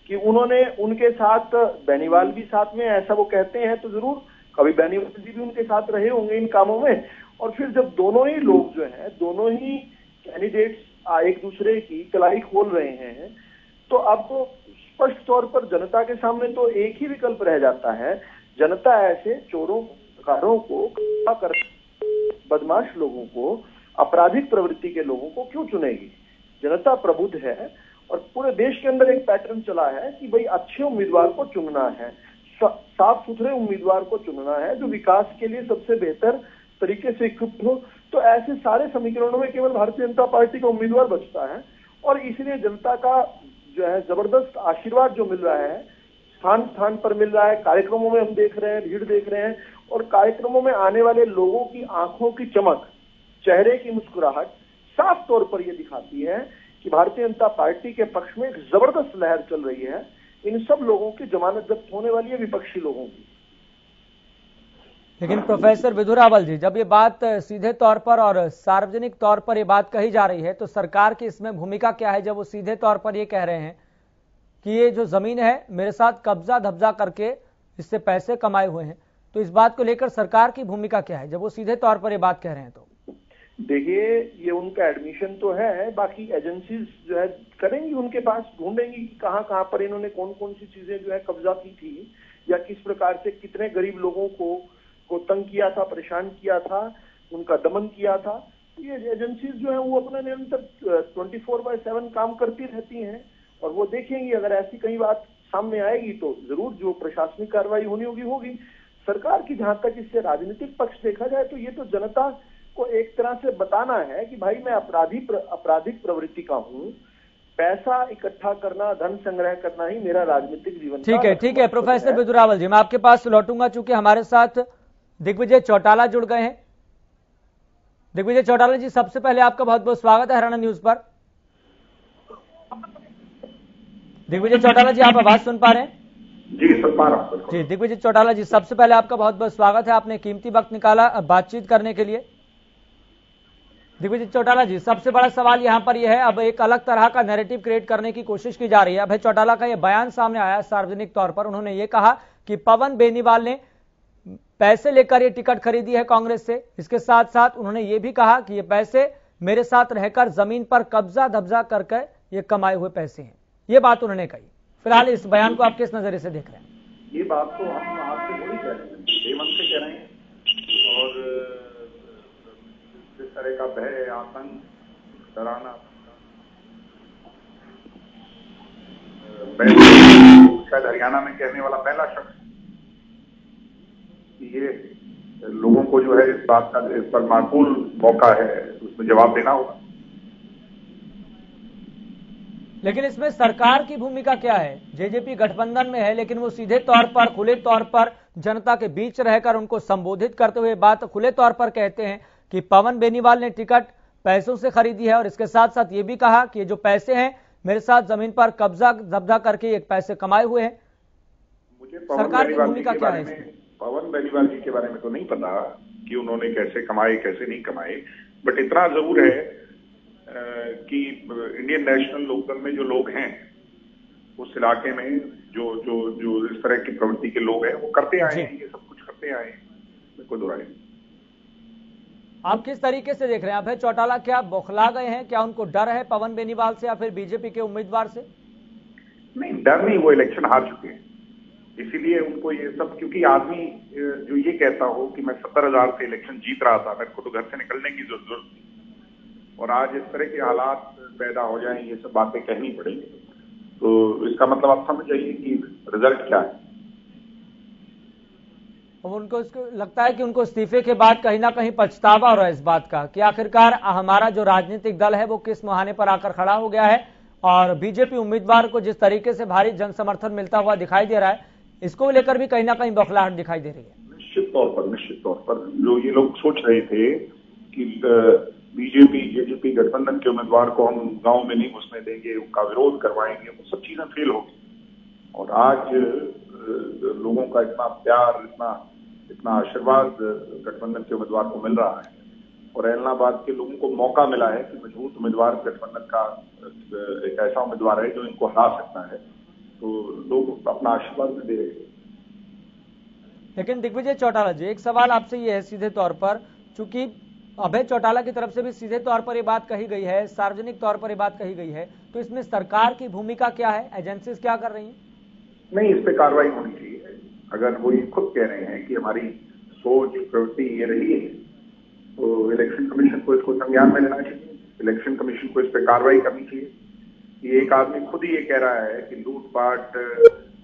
कि उन्होंने उनके साथ बेनीवाल भी साथ में, ऐसा वो कहते हैं तो जरूर कभी बेनीवाल जी भी उनके साथ रहे होंगे इन कामों में। और फिर जब दोनों ही लोग जो हैं, दोनों ही कैंडिडेट्स एक दूसरे की कलाई खोल रहे हैं, तो अब तो स्पष्ट तौर पर जनता के सामने तो एक ही विकल्प रह जाता है। जनता ऐसे चोरों, कारों को, बदमाश लोगों को, आपराधिक प्रवृत्ति के लोगों को क्यों चुनेगी? जनता प्रबुद्ध है और पूरे देश के अंदर एक पैटर्न चला है कि भाई अच्छे उम्मीदवार को चुनना है, साफ सुथरे उम्मीदवार को चुनना है जो विकास के लिए सबसे बेहतर तरीके से इक्विप्ड हो। तो ऐसे सारे समीकरणों में केवल भारतीय जनता पार्टी का उम्मीदवार बचता है और इसलिए जनता का जो है जबरदस्त आशीर्वाद जो मिल रहा है, स्थान स्थान पर मिल रहा है। कार्यक्रमों में हम देख रहे हैं, भीड़ देख रहे हैं और कार्यक्रमों में आने वाले लोगों की आंखों की चमक, चेहरे की मुस्कुराहट साफ तौर पर यह दिखाती है कि भारतीय जनता पार्टी के पक्ष में एक जबरदस्त लहर चल रही है। इन सब लोगों की जमानत जब्त होने वाली है, विपक्षी लोगों की। लेकिन प्रोफेसर विधु रावल जी, जब ये बात सीधे तौर पर और सार्वजनिक तौर पर ये बात कही जा रही है तो सरकार की इसमें भूमिका क्या है, जब वो सीधे तौर पर ये कह रहे हैं कि ये जो जमीन है मेरे साथ कब्जा धब्जा करके इससे पैसे कमाए हुए हैं, तो इस बात को लेकर सरकार की भूमिका क्या है जब वो सीधे तौर पर ये बात कह रहे हैं? तो देखिए, ये उनका एडमिशन तो है, बाकी एजेंसीज जो है करेंगी, उनके पास ढूंढेंगी कहां कहां पर इन्होंने कौन कौन सी चीजें जो है कब्जा की थी, या किस प्रकार से कितने गरीब लोगों को तंग किया था, परेशान किया था, उनका दमन किया था। ये एजेंसीज जो है वो अपना निरंतर 24/7 काम करती रहती हैं, और वो देखेंगी अगर ऐसी कई बात सामने आएगी तो जरूर जो प्रशासनिक कार्रवाई होनी होगी। सरकार की जहां तक इससे राजनीतिक पक्ष देखा जाए तो ये तो जनता को एक तरह से बताना है कि भाई मैं आपराधिक प्रवृत्ति का हूं, पैसा इकट्ठा करना, धन संग्रह करना ही मेरा राजनीतिक जीवन। ठीक है प्रोफेसर विधु रावल जी, मैं आपके पास लौटूंगा, चूंकि हमारे साथ दिग्विजय चौटाला जुड़ गए हैं। दिग्विजय चौटाला जी, सबसे पहले आपका बहुत बहुत स्वागत है हरियाणा न्यूज पर। दिग्विजय चौटाला जी, आप आवाज सुन पा रहे हैं? जी, सुन पा रहा हूं जी। दिग्विजय चौटाला जी, सबसे पहले आपका बहुत बहुत स्वागत है, आपने कीमती वक्त निकाला बातचीत करने के लिए। दिग्विजय चौटाला जी, सबसे बड़ा सवाल यहां पर यह है, अब एक अलग तरह का नैरेटिव क्रिएट करने की कोशिश की जा रही है। अभय चौटाला का यह बयान सामने आया सार्वजनिक तौर पर, उन्होंने ये कहा कि पवन बेनीवाल ने पैसे लेकर ये टिकट खरीदी है कांग्रेस से। इसके साथ साथ उन्होंने ये भी कहा कि ये पैसे मेरे साथ रहकर जमीन पर कब्जा धब्जा करके ये कमाए हुए पैसे हैं। ये बात उन्होंने कही। फिलहाल इस बयान को आप किस नजरिए से देख रहे हैं? ये बात तो हम आपसे वही कह रहे हैं, हेमंत से कह रहे हैं, और जिस तरह का भय, आतंक, डराना, शायद हरियाणा में कहने वाला पहला शख्स कि ये लोगों को जो है इस बात का, इस पर माकूल मौका है, उसमें जवाब देना होगा। लेकिन इसमें सरकार की भूमिका क्या है? जेजेपी गठबंधन में है, लेकिन वो सीधे तौर पर, खुले तौर पर जनता के बीच रहकर उनको संबोधित करते हुए बात खुले तौर पर कहते हैं कि पवन बेनीवाल ने टिकट पैसों से खरीदी है, और इसके साथ साथ ये भी कहा कि ये जो पैसे हैं मेरे साथ जमीन पर कब्जा जब्जा करके ये पैसे कमाए हुए हैं। मुझे सरकार की भूमिका क्या है? पवन बेनीवाल जी के बारे में तो नहीं पता कि उन्होंने कैसे कमाए कैसे नहीं कमाए, बट इतना जरूर है कि इंडियन नेशनल लोकदल में जो लोग हैं उस इलाके में जो जो जो इस तरह की प्रवृत्ति के लोग हैं वो करते आए हैं, ये सब कुछ करते आए हैं, कोई दोहराई नहीं। आप किस तरीके से देख रहे हैं? अभय चौटाला क्या बौखला गए हैं? क्या उनको डर है पवन बेनीवाल से या फिर बीजेपी के उम्मीदवार से? नहीं, डर नहीं, वो इलेक्शन हार चुके हैं, इसीलिए उनको ये सब, क्योंकि आदमी जो ये कहता हो कि मैं 70,000 से इलेक्शन जीत रहा था, मेरे को तो घर से निकलने की जरूरत थी, और आज इस तरह के हालात पैदा हो जाएं, ये सब बातें कहनी पड़ेंगी, तो इसका मतलब आप समझ जाइए कि रिजल्ट क्या है। उनको लगता है कि उनको इस्तीफे के बाद कहीं ना कहीं पछतावा हो रहा है इस बात का कि आखिरकार हमारा जो राजनीतिक दल है वो किस मुहाने पर आकर खड़ा हो गया है, और बीजेपी उम्मीदवार को जिस तरीके से भारी जन समर्थन मिलता हुआ दिखाई दे रहा है, इसको लेकर भी कहीं ना कहीं बौखलाहट दिखाई दे रही है। निश्चित तौर पर जो ये लोग सोच रहे थे कि बीजेपी जेजेपी गठबंधन के उम्मीदवार को हम गांव में नहीं घुसने देंगे, उनका विरोध करवाएंगे, वो सब चीजें फेल हो गई, और आज लोगों का इतना प्यार, इतना आशीर्वाद गठबंधन के उम्मीदवार को मिल रहा है, और इलाहाबाद के लोगों को मौका मिला है कि मजबूत उम्मीदवार गठबंधन का एक ऐसा उम्मीदवार है जो इनको हरा सकता है, तो लोग अपना आशीर्वाद में दे रहे हैं। लेकिन दिग्विजय चौटाला जी, एक सवाल आपसे ये है सीधे तौर पर, चूंकि अभय चौटाला की तरफ से भी सीधे तौर पर ये बात कही गई है, सार्वजनिक तौर पर ये बात कही गई है, तो इसमें सरकार की भूमिका क्या है? एजेंसीज क्या कर रही हैं? नहीं, इस पे कार्रवाई होनी चाहिए। अगर वो ये खुद कह रहे हैं कि हमारी सोच प्रवृत्ति ये रही है, तो इलेक्शन कमीशन को इसको संज्ञान में लेना चाहिए, इलेक्शन कमीशन को इस पे कार्रवाई करनी चाहिए। ये एक आदमी खुद ही ये कह रहा है कि लूटपाट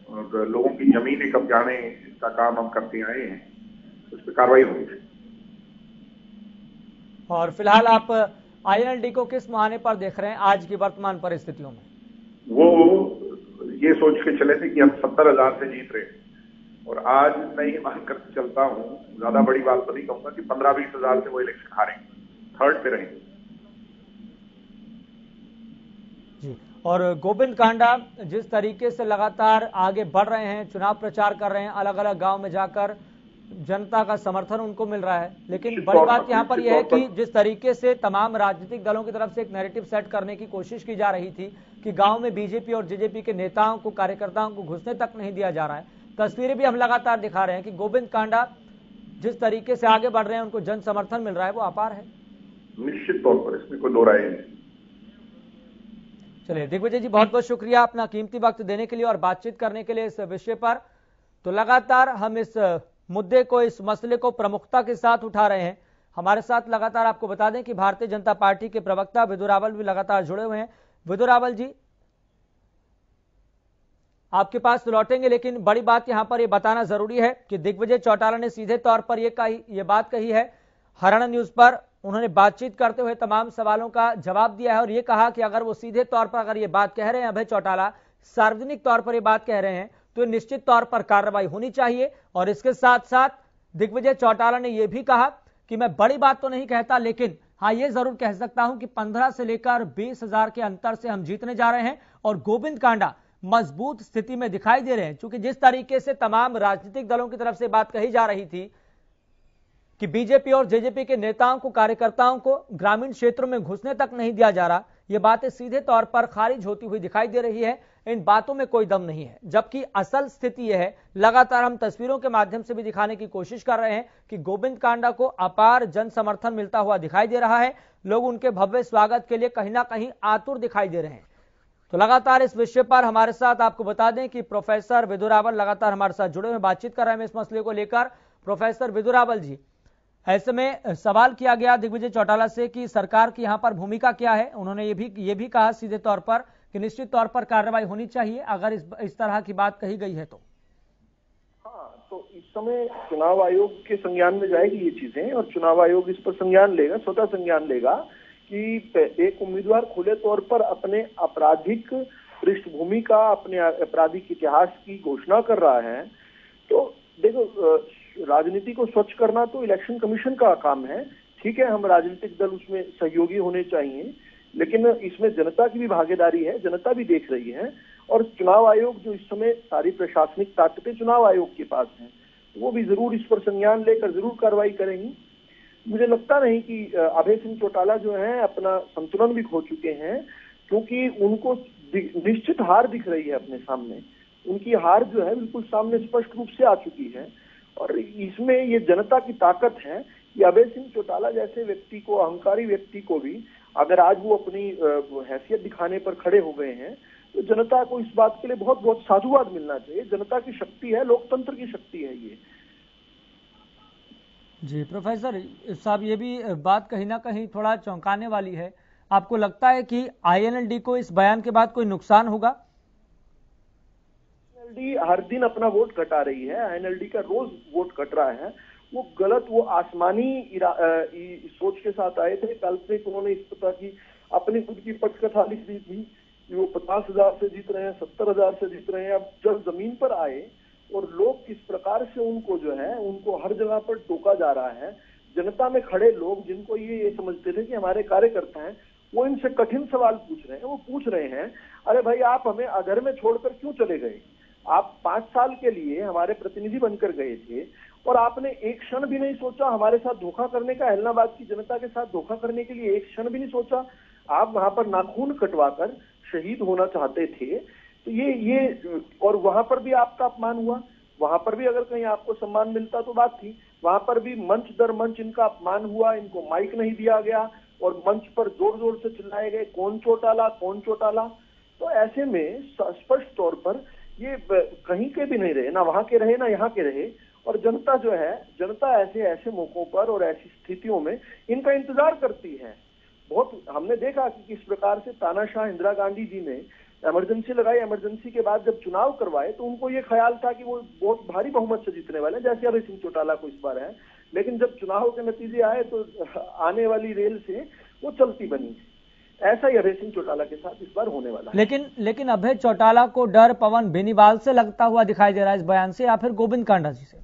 और लोगों की जमीनें कब्जाने का काम हम करते आए हैं, तो इस पे कार्रवाई होनी चाहिए। और फिलहाल आप INLD को किस मुहाने पर देख रहे हैं आज की वर्तमान परिस्थितियों में? वो ये सोच के चले थे कि हम 70,000 से जीत रहे हैं, और आज मैं ये मान कर चलता हूँ, ज्यादा बड़ी बात तो नहीं कहूंगा, कि 15-20 हजार से वो इलेक्शन हारेंगे, थर्ड पे रहेंगे। और गोविंद कांडा जिस तरीके से लगातार आगे बढ़ रहे हैं, चुनाव प्रचार कर रहे हैं, अलग अलग गांव में जाकर जनता का समर्थन उनको मिल रहा है, लेकिन बड़ी बात यहां पर यह है कि जिस तरीके से तमाम राजनीतिक दलों की तरफ से एक नैरेटिव सेट करने की कोशिश की जा रही थी कि गांव में बीजेपी और जेजेपी के नेताओं को, कार्यकर्ताओं को घुसने तक नहीं दिया जा रहा है, तस्वीरें भी हम लगातार दिखा रहे हैं कि गोविंद कांडा जिस तरीके से आगे बढ़ रहे हैं, उनको जन समर्थन मिल रहा है, वो अपार है। निश्चित तौर पर इसमें कोई दो राय नहीं। चलिए दिग्विजय जी, बहुत बहुत शुक्रिया अपना कीमती वक्त देने के लिए और बातचीत करने के लिए इस विषय पर। तो लगातार हम इस मुद्दे को, इस मसले को प्रमुखता के साथ उठा रहे हैं। हमारे साथ लगातार आपको बता दें कि भारतीय जनता पार्टी के प्रवक्ता विदु रावल भी लगातार जुड़े हुए हैं। विदु रावल जी, आपके पास लौटेंगे, लेकिन बड़ी बात यहां पर यह बताना जरूरी है कि दिग्विजय चौटाला ने सीधे तौर पर यह बात कही है हरियाणा न्यूज पर। उन्होंने बातचीत करते हुए तमाम सवालों का जवाब दिया है और यह कहा कि अगर वो सीधे तौर पर अगर ये बात कह रहे हैं, अभय चौटाला सार्वजनिक तौर पर यह बात कह रहे हैं, तो निश्चित तौर पर कार्रवाई होनी चाहिए। और इसके साथ साथ दिग्विजय चौटाला ने यह भी कहा कि मैं बड़ी बात तो नहीं कहता, लेकिन हाँ ये जरूर कह सकता हूं कि 15 से लेकर 20,000 के अंतर से हम जीतने जा रहे हैं और गोविंद कांडा मजबूत स्थिति में दिखाई दे रहे हैं। क्योंकि जिस तरीके से तमाम राजनीतिक दलों की तरफ से बात कही जा रही थी कि बीजेपी और जेजेपी के नेताओं को, कार्यकर्ताओं को ग्रामीण क्षेत्रों में घुसने तक नहीं दिया जा रहा, ये बातें सीधे तौर पर खारिज होती हुई दिखाई दे रही है। इन बातों में कोई दम नहीं है, जबकि असल स्थिति यह है, लगातार हम तस्वीरों के माध्यम से भी दिखाने की कोशिश कर रहे हैं कि गोविंद कांडा को अपार जन समर्थन मिलता हुआ दिखाई दे रहा है। लोग उनके भव्य स्वागत के लिए कहीं ना कहीं आतुर दिखाई दे रहे हैं। तो लगातार इस विषय पर हमारे साथ आपको बता दें कि प्रोफेसर विदु रावल लगातार हमारे साथ जुड़े हुए बातचीत कर रहे हैं इस मसले को लेकर। प्रोफेसर विदु रावल जी, ऐसे में सवाल किया गया दिग्विजय चौटाला से कि सरकार की यहां पर भूमिका क्या है। उन्होंने ये भी कहा सीधे तौर पर कि निश्चित तौर पर कार्रवाई होनी चाहिए अगर इस तरह की बात कही गई है तो। हाँ, तो इस समय चुनाव आयोग के संज्ञान में जाएगी ये चीजें और चुनाव आयोग इस पर संज्ञान लेगा, स्वतः संज्ञान लेगा कि एक उम्मीदवार खुले तौर पर अपने आपराधिक पृष्ठभूमि का, अपने आपराधिक इतिहास की घोषणा कर रहा है। तो देखो, राजनीति को स्वच्छ करना तो इलेक्शन कमीशन का काम है, ठीक है, हम राजनीतिक दल उसमें सहयोगी होने चाहिए, लेकिन इसमें जनता की भी भागीदारी है, जनता भी देख रही है। और चुनाव आयोग जो इस समय सारी प्रशासनिक ताकतें चुनाव आयोग के पास हैं, वो भी जरूर इस पर संज्ञान लेकर जरूर कार्रवाई करेंगी। मुझे लगता नहीं कि अभय सिंह चौटाला जो है अपना संतुलन भी खो चुके हैं, क्योंकि उनको निश्चित हार दिख रही है अपने सामने। उनकी हार जो है बिल्कुल सामने स्पष्ट रूप से आ चुकी है और इसमें ये जनता की ताकत है कि अभय सिंह चौटाला जैसे व्यक्ति को, अहंकारी व्यक्ति को भी अगर आज वो अपनी हैसियत दिखाने पर खड़े हो गए हैं, तो जनता को इस बात के लिए बहुत बहुत साधुवाद मिलना चाहिए। जनता की शक्ति है, लोकतंत्र की शक्ति है ये। जी प्रोफेसर साहब, ये भी बात कहीं ना कहीं थोड़ा चौंकाने वाली है। आपको लगता है कि आईएनएलडी को इस बयान के बाद कोई नुकसान होगा? आईएनएलडी हर दिन अपना वोट घटा रही है, आईएनएलडी का रोज वोट घट रहा है। वो गलत, वो आसमानी सोच के साथ आए थे, काल्पनिक। उन्होंने इस प्रकार की अपनी खुद की पटकथा लिख दी थी कि वो 50,000 से जीत रहे हैं, 70,000 से जीत रहे हैं। अब जब जमीन पर आए और लोग किस प्रकार से उनको जो है, उनको हर जगह पर टोका जा रहा है, जनता में खड़े लोग जिनको ये समझते थे कि हमारे कार्यकर्ता हैं, वो इनसे कठिन सवाल पूछ रहे हैं। वो पूछ रहे हैं, अरे भाई आप हमें अगर में छोड़कर क्यों चले गए? आप 5 साल के लिए हमारे प्रतिनिधि बनकर गए थे और आपने एक क्षण भी नहीं सोचा हमारे साथ धोखा करने का, इलाहाबाद की जनता के साथ धोखा करने के लिए एक क्षण भी नहीं सोचा। आप वहां पर नाखून कटवाकर शहीद होना चाहते थे। तो ये और वहां पर भी आपका अपमान हुआ। वहां पर भी अगर कहीं आपको सम्मान मिलता तो बात थी, वहां पर भी मंच दर मंच इनका अपमान हुआ, इनको माइक नहीं दिया गया और मंच पर जोर जोर से चिल्लाए गए, कौन चौटाला, कौन चौटाला। तो ऐसे में स्पष्ट तौर पर ये कहीं के भी नहीं रहे, ना वहां के रहे ना यहाँ के रहे। और जनता जो है, जनता ऐसे ऐसे मौकों पर और ऐसी स्थितियों में इनका इंतजार करती है। बहुत हमने देखा कि किस प्रकार से तानाशाह इंदिरा गांधी जी ने इमरजेंसी लगाई। इमरजेंसी के बाद जब चुनाव करवाए तो उनको ये ख्याल था कि वो बहुत भारी बहुमत से जीतने वाले, जैसे अभय सिंह चौटाला को इस बार है। लेकिन जब चुनाव के नतीजे आए तो आने वाली रेल से वो चलती बनी। ऐसा ही अभय सिंह चौटाला के साथ इस बार होने वाला है। लेकिन अभय चौटाला को डर पवन बेनीवाल से लगता हुआ दिखाई दे रहा है इस बयान से, या फिर गोविंद कांडा जी से?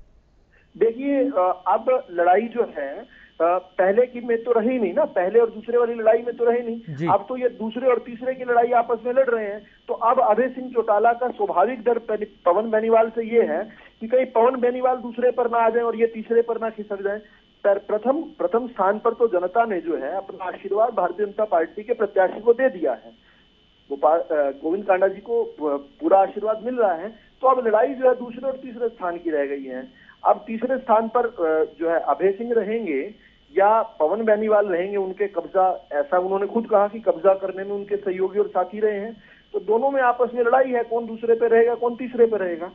देखिए, अब लड़ाई जो है पहले की में तो रही नहीं ना, पहले और दूसरे वाली लड़ाई में तो रही नहीं। अब तो ये दूसरे और तीसरे की लड़ाई आपस में लड़ रहे हैं। तो अब अभय सिंह चौटाला का स्वाभाविक डर पवन बेनीवाल से ये है कि कहीं पवन बेनीवाल दूसरे पर ना आ जाए और ये तीसरे पर ना खिसक जाए। प्रथम स्थान पर तो जनता ने जो है अपना आशीर्वाद भारतीय जनता पार्टी के प्रत्याशी को दे दिया है। गोविंद कांडा जी को पूरा आशीर्वाद मिल रहा है। तो अब लड़ाई जो है दूसरे और तीसरे स्थान की रह गई है। अब तीसरे स्थान पर जो है अभय सिंह रहेंगे या पवन बेनीवाल रहेंगे, उनके कब्जा, ऐसा उन्होंने खुद कहा कि कब्जा करने में उनके सहयोगी और साथी रहे हैं। तो दोनों में आपस में लड़ाई है, कौन दूसरे पे रहेगा कौन तीसरे पे रहेगा।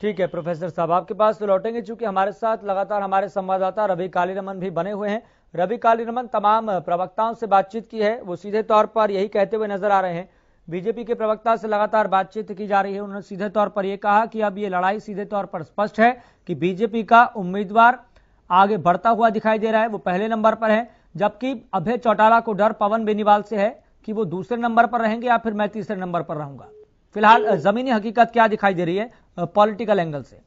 ठीक है प्रोफेसर साहब, आपके पास तो लौटेंगे, चूंकि हमारे साथ लगातार हमारे संवाददाता रवि कालीरमन भी बने हुए हैं। रवि कालीरमन, तमाम प्रवक्ताओं से बातचीत की है, वो सीधे तौर पर यही कहते हुए नजर आ रहे हैं। बीजेपी के प्रवक्ता से लगातार बातचीत की जा रही है, उन्होंने सीधे तौर पर यह कहा कि अब ये लड़ाई सीधे तौर पर स्पष्ट है कि बीजेपी का उम्मीदवार आगे बढ़ता हुआ दिखाई दे रहा है, वो पहले नंबर पर है, जबकि अभय चौटाला को डर पवन बेनीवाल से है कि वो दूसरे नंबर पर रहेंगे या फिर मैं तीसरे नंबर पर रहूंगा। फिलहाल जमीनी हकीकत क्या दिखाई दे रही है पॉलिटिकल एंगल से?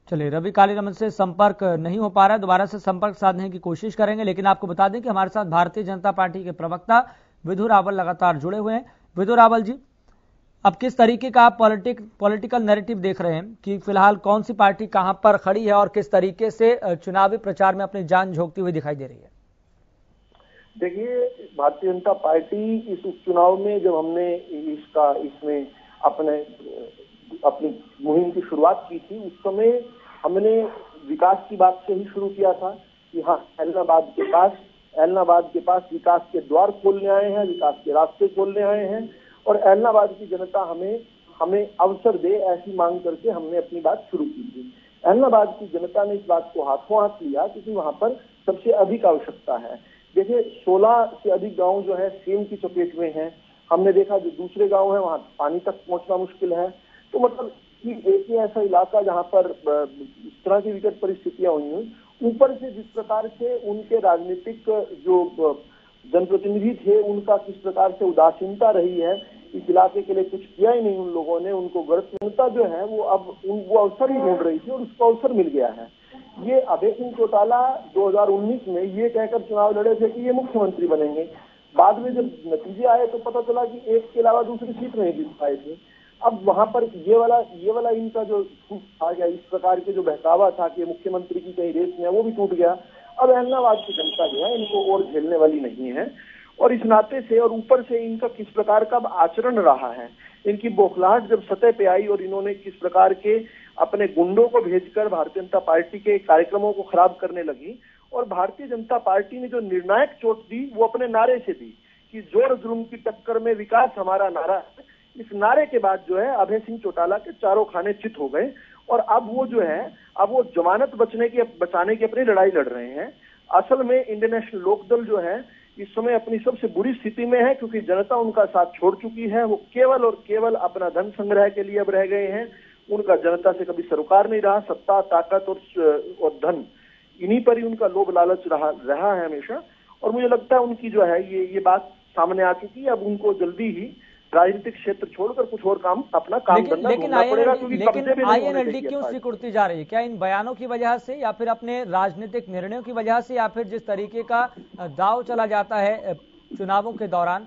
चलिए, रवि कालीरमन से संपर्क नहीं हो पा रहा है, दोबारा से संपर्क साधने की कोशिश करेंगे। लेकिन आपको बता दें कि हमारे साथ भारतीय जनता पार्टी के प्रवक्ता विधु रावल लगातार जुड़े हुए हैं। विधु रावल जी, अब किस तरीके का आप पॉलिटिकल नैरेटिव देख रहे हैं कि फिलहाल कौन सी पार्टी कहां पर खड़ी है और किस तरीके से चुनावी प्रचार में अपनी जान झोंकती हुई दिखाई दे रही है? देखिए, भारतीय जनता पार्टी इस उपचुनाव में जब हमने इसमें अपनी मुहिम की शुरुआत की थी, उस समय हमने विकास की बात से ही शुरू किया था कि हाँ, एलनाबाद के पास विकास के द्वार खोलने आए हैं, विकास के रास्ते खोलने आए हैं और एलनाबाद की जनता हमें अवसर दे, ऐसी मांग करके हमने अपनी बात शुरू की थी। एलनाबाद की जनता ने इस बात को हाथों हाथ लिया क्योंकि वहां पर सबसे अधिक आवश्यकता है। देखिए, 16 से अधिक गांव जो है सेम की चपेट में है। हमने देखा जो दूसरे गांव है वहां पानी तक पहुंचना मुश्किल है। तो मतलब कि एक ही ऐसा इलाका जहां पर इस तरह की विकट परिस्थितियां हुई हैं, ऊपर से जिस प्रकार से उनके राजनीतिक जो जनप्रतिनिधि थे उनका किस प्रकार से उदासीनता रही है, इस इलाके के लिए कुछ किया ही नहीं उन लोगों ने, उनको गणतंत्रता जो है वो अब वो अवसर ही ढूंढ रही थी और उसको अवसर मिल गया है। ये अभय सिंह चौटाला 2019 में ये कहकर चुनाव लड़े थे कि ये मुख्यमंत्री बनेंगे। बाद में जब नतीजे आए तो पता चला कि एक के अलावा दूसरी सीट नहीं जीत पाए थे। अब वहां पर ये वाला इनका जो आ गया, इस प्रकार के जो बहकावा था कि मुख्यमंत्री की कहीं रेस में है, वो भी टूट गया। अब एलनाबाद की जनता जो है इनको और झेलने वाली नहीं है और इस नाते से और ऊपर से इनका किस प्रकार का आचरण रहा है, इनकी बौखलाहट जब सतह पे आई और इन्होंने किस प्रकार के अपने गुंडों को भेजकर भारतीय जनता पार्टी के कार्यक्रमों को खराब करने लगी। और भारतीय जनता पार्टी ने जो निर्णायक चोट दी वो अपने नारे से दी कि जोर जुल्म की टक्कर में विकास हमारा नारा है। इस नारे के बाद जो है अभय सिंह चौटाला के चारों खाने चित हो गए और अब वो जमानत बचाने की अपनी लड़ाई लड़ रहे हैं। असल में इंडियन नेशनल लोकदल जो है इस समय अपनी सबसे बुरी स्थिति में है क्योंकि जनता उनका साथ छोड़ चुकी है। वो केवल और केवल अपना धन संग्रह के लिए अब रह गए हैं। उनका जनता से कभी सरोकार नहीं रहा। सत्ता, ताकत और धन, इन्हीं पर ही उनका लोभ लालच रहा है हमेशा। और मुझे लगता है उनकी जो है ये बात सामने आ चुकी है। अब उनको जल्दी ही राजनीतिक क्षेत्र छोड़कर कुछ और अपना काम धंधा ढूंढना पड़ेगा लेकिन आईएनएलडी क्यों सिकुड़ती जा रही है? क्या इन बयानों की वजह से या फिर अपने राजनीतिक निर्णयों की वजह से या फिर जिस तरीके का दाव चला जाता है चुनावों के दौरान,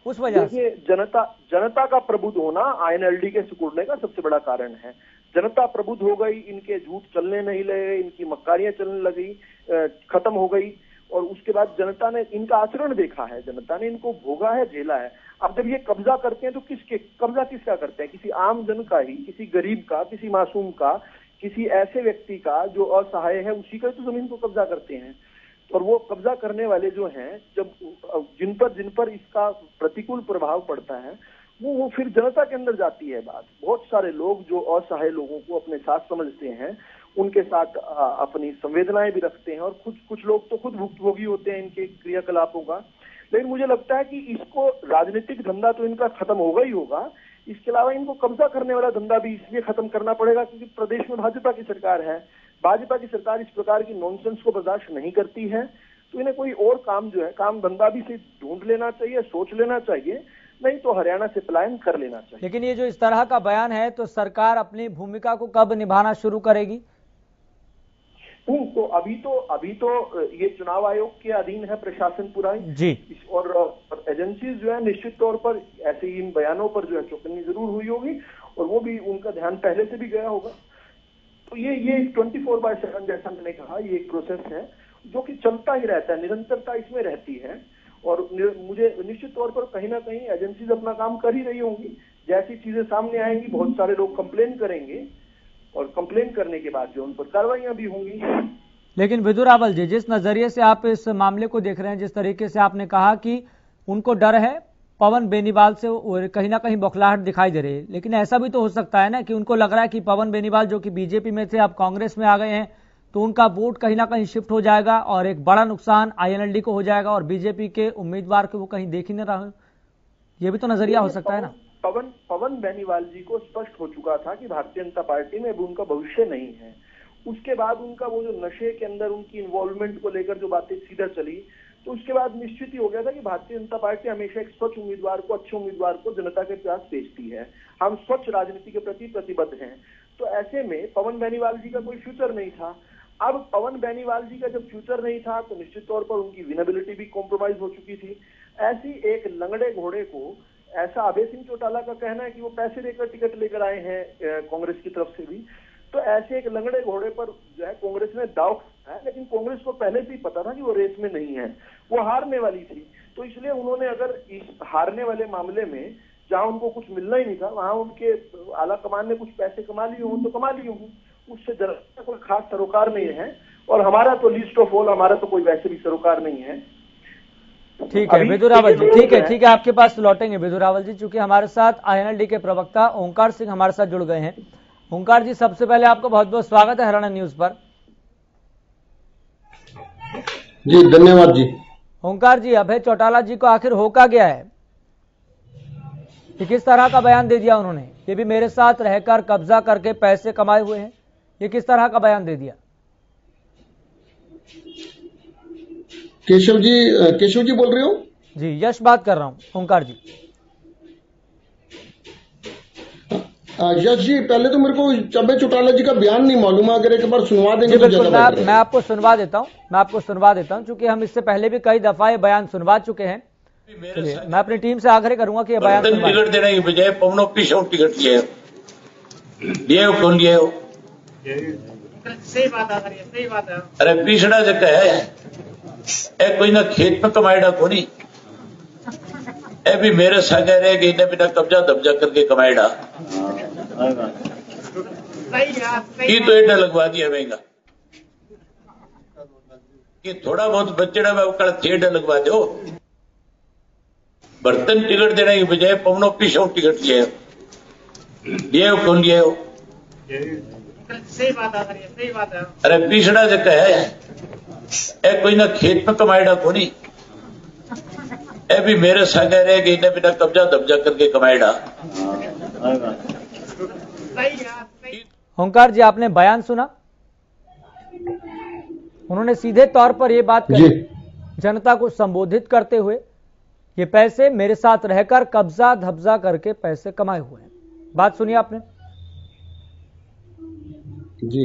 उस वजह से? जनता का प्रबुद्ध होना आईएनएलडी के सिकुड़ने का सबसे बड़ा कारण है। जनता प्रबुद्ध हो गई, इनके झूठ चलने नहीं लगे, इनकी मक्कारियां चलने लगी, खत्म हो गई। और उसके बाद जनता ने इनका आचरण देखा है, जनता ने इनको भोगा है, झेला है। अब जब ये कब्जा करते हैं तो कब्जा किसका करते हैं? किसी आम जन का ही, किसी गरीब का, किसी मासूम का, किसी ऐसे व्यक्ति का जो असहाय है, उसी का तो जमीन को कब्जा करते हैं। और वो कब्जा करने वाले जो हैं, जब जिन पर इसका प्रतिकूल प्रभाव पड़ता है, वो फिर जनता के अंदर जाती है बात। बहुत सारे लोग जो असहाय लोगों को अपने साथ समझते हैं, उनके साथ अपनी संवेदनाएं भी रखते हैं और कुछ लोग तो खुद भुक्तभोगी होते हैं इनके क्रियाकलापों का। लेकिन मुझे लगता है कि इसको राजनीतिक धंधा तो इनका खत्म होगा ही होगा, इसके अलावा इनको कब्जा करने वाला धंधा भी इसलिए खत्म करना पड़ेगा क्योंकि प्रदेश में भाजपा की सरकार है। भाजपा की सरकार इस प्रकार की नॉनसेंस को बर्दाश्त नहीं करती है। तो इन्हें कोई और काम जो है, काम धंधा भी से ढूंढ लेना चाहिए, सोच लेना चाहिए। नहीं तो हरियाणा से पलायन कर लेना चाहिए। लेकिन ये जो इस तरह का बयान है तो सरकार अपनी भूमिका को कब निभाना शुरू करेगी? तो अभी तो ये चुनाव आयोग के अधीन है प्रशासन पूरा जी, और एजेंसीज जो है निश्चित तौर पर ऐसे इन बयानों पर जो है चौकन्नी जरूर हुई होगी और वो भी उनका ध्यान पहले से भी गया होगा। तो ये 24/7 जैसा मैंने कहा, ये एक प्रोसेस है जो कि चलता ही रहता है, निरंतरता इसमें रहती है और मुझे निश्चित तौर पर कहीं ना कहीं एजेंसीज अपना काम कर ही रही होंगी। जैसी चीजें सामने आएंगी बहुत सारे लोग कंप्लेन करेंगे और कंप्लेन करने के बाद जो उन पर कार्रवाइयां भी होंगी। लेकिन विदु रावल जी, जिस नजरिए से आप इस मामले को देख रहे हैं, जिस तरीके से आपने कहा कि उनको डर है पवन बेनीवाल से, कहीं ना कहीं बौखलाहट दिखाई दे रही है, लेकिन ऐसा भी तो हो सकता है ना कि उनको लग रहा है कि पवन बेनीवाल जो कि बीजेपी में थे अब कांग्रेस में आ गए हैं तो उनका वोट कहीं ना कहीं शिफ्ट हो जाएगा और एक बड़ा नुकसान आईएनएलडी को हो जाएगा और बीजेपी के उम्मीदवार को वो कहीं देख ही न रहे। ये भी तो नजरिया हो सकता है ना। पवन बेनीवाल जी को स्पष्ट हो चुका था कि भारतीय जनता पार्टी में अब उनका भविष्य नहीं है। उसके बाद उनका वो जो नशे के अंदर उनकी इन्वॉल्वमेंट को लेकर जो बातें सीधा चली, तो उसके बाद निश्चित ही हो गया था कि भारतीय जनता पार्टी हमेशा एक स्वच्छ उम्मीदवार को, अच्छे उम्मीदवार को जनता के पास भेजती है। हम स्वच्छ राजनीति के प्रति प्रतिबद्ध हैं। तो ऐसे में पवन बेनीवाल जी का कोई फ्यूचर नहीं था। अब पवन बेनीवाल जी का जब फ्यूचर नहीं था तो निश्चित तौर पर उनकी विनेबिलिटी भी कॉम्प्रोमाइज हो चुकी थी। ऐसी एक लंगड़े घोड़े को, ऐसा अभय सिंह चौटाला का कहना है कि वो पैसे देकर टिकट लेकर आए हैं कांग्रेस की तरफ से भी, तो ऐसे एक लंगड़े घोड़े पर जो है कांग्रेस ने दाव है, लेकिन कांग्रेस को पहले से ही पता था कि वो रेस में नहीं है, वो हारने वाली थी। तो इसलिए उन्होंने अगर इस हारने वाले मामले में जहां उनको कुछ मिलना ही नहीं था वहां उनके आला कमान ने कुछ पैसे कमा लिए हों तो कमा लिए हों, उससे जरा कोई खास सरोकार नहीं है। और हमारा तो लीस्ट ऑफ ऑल, हमारा तो कोई वैसे भी सरोकार नहीं है। ठीक है विदु रावल जी, ठीक है, आपके पास लौटेंगे विदु रावल जी, चूंकि हमारे साथ आईएनएलडी के प्रवक्ता ओंकार सिंह हमारे साथ जुड़ गए हैं। ओंकार जी, सबसे पहले आपको बहुत बहुत स्वागत है हरियाणा न्यूज पर। जी धन्यवाद जी। ओंकार जी, अभय चौटाला जी को आखिर हो क्या गया है कि किस तरह का बयान दे दिया उन्होंने? ये भी मेरे साथ रहकर कब्जा करके पैसे कमाए हुए हैं, ये किस तरह का बयान दे दिया? केशव जी बोल रहे हो? जी, यश बात कर रहा हूं। ओंकार जी, यश जी, पहले तो मेरे को अभय चौटाला जी का बयान नहीं मालूम है, अगर एक बार सुनवा देंगे तो बिल्कुल, मैं आपको सुनवा देता हूं, क्योंकि हम इससे पहले भी कई दफा ये बयान सुनवा चुके हैं। मैं अपनी टीम से आग्रह करूंगा कि ये बयान टिकट देने की बजाय पवनों पीछे टिकट लिए कौन लिए हो? सही बात है। अरे पिछड़ा जगह है कोई ना खेत में कमाएगा को नहीं, ए भी मेरे संग रहे कि इन्हें बिना कब्जा दब्जा करके कमाएगा की तो एडा लगवा दिया महंगा कि थोड़ा बहुत बचड़ा में कल थेड लगवा दो। बर्तन टिकट देने की बजाय पवनों पीछे टिकट लिए हो कौन लिए हो? सही बात है। अरे पिछड़ा जगह है कोई ना खेत में कमाएगा को नहीं, ए भी मेरे संग रहे कि इन्हें बिना कब्जा दब्जा करके कमाएगा। ओंकार जी, आपने बयान सुना? उन्होंने सीधे तौर पर यह बात कही जनता को संबोधित करते हुए, ये पैसे मेरे साथ रहकर कब्जा धब्जा करके पैसे कमाए हुए हैं। बात सुनिए आपने जी।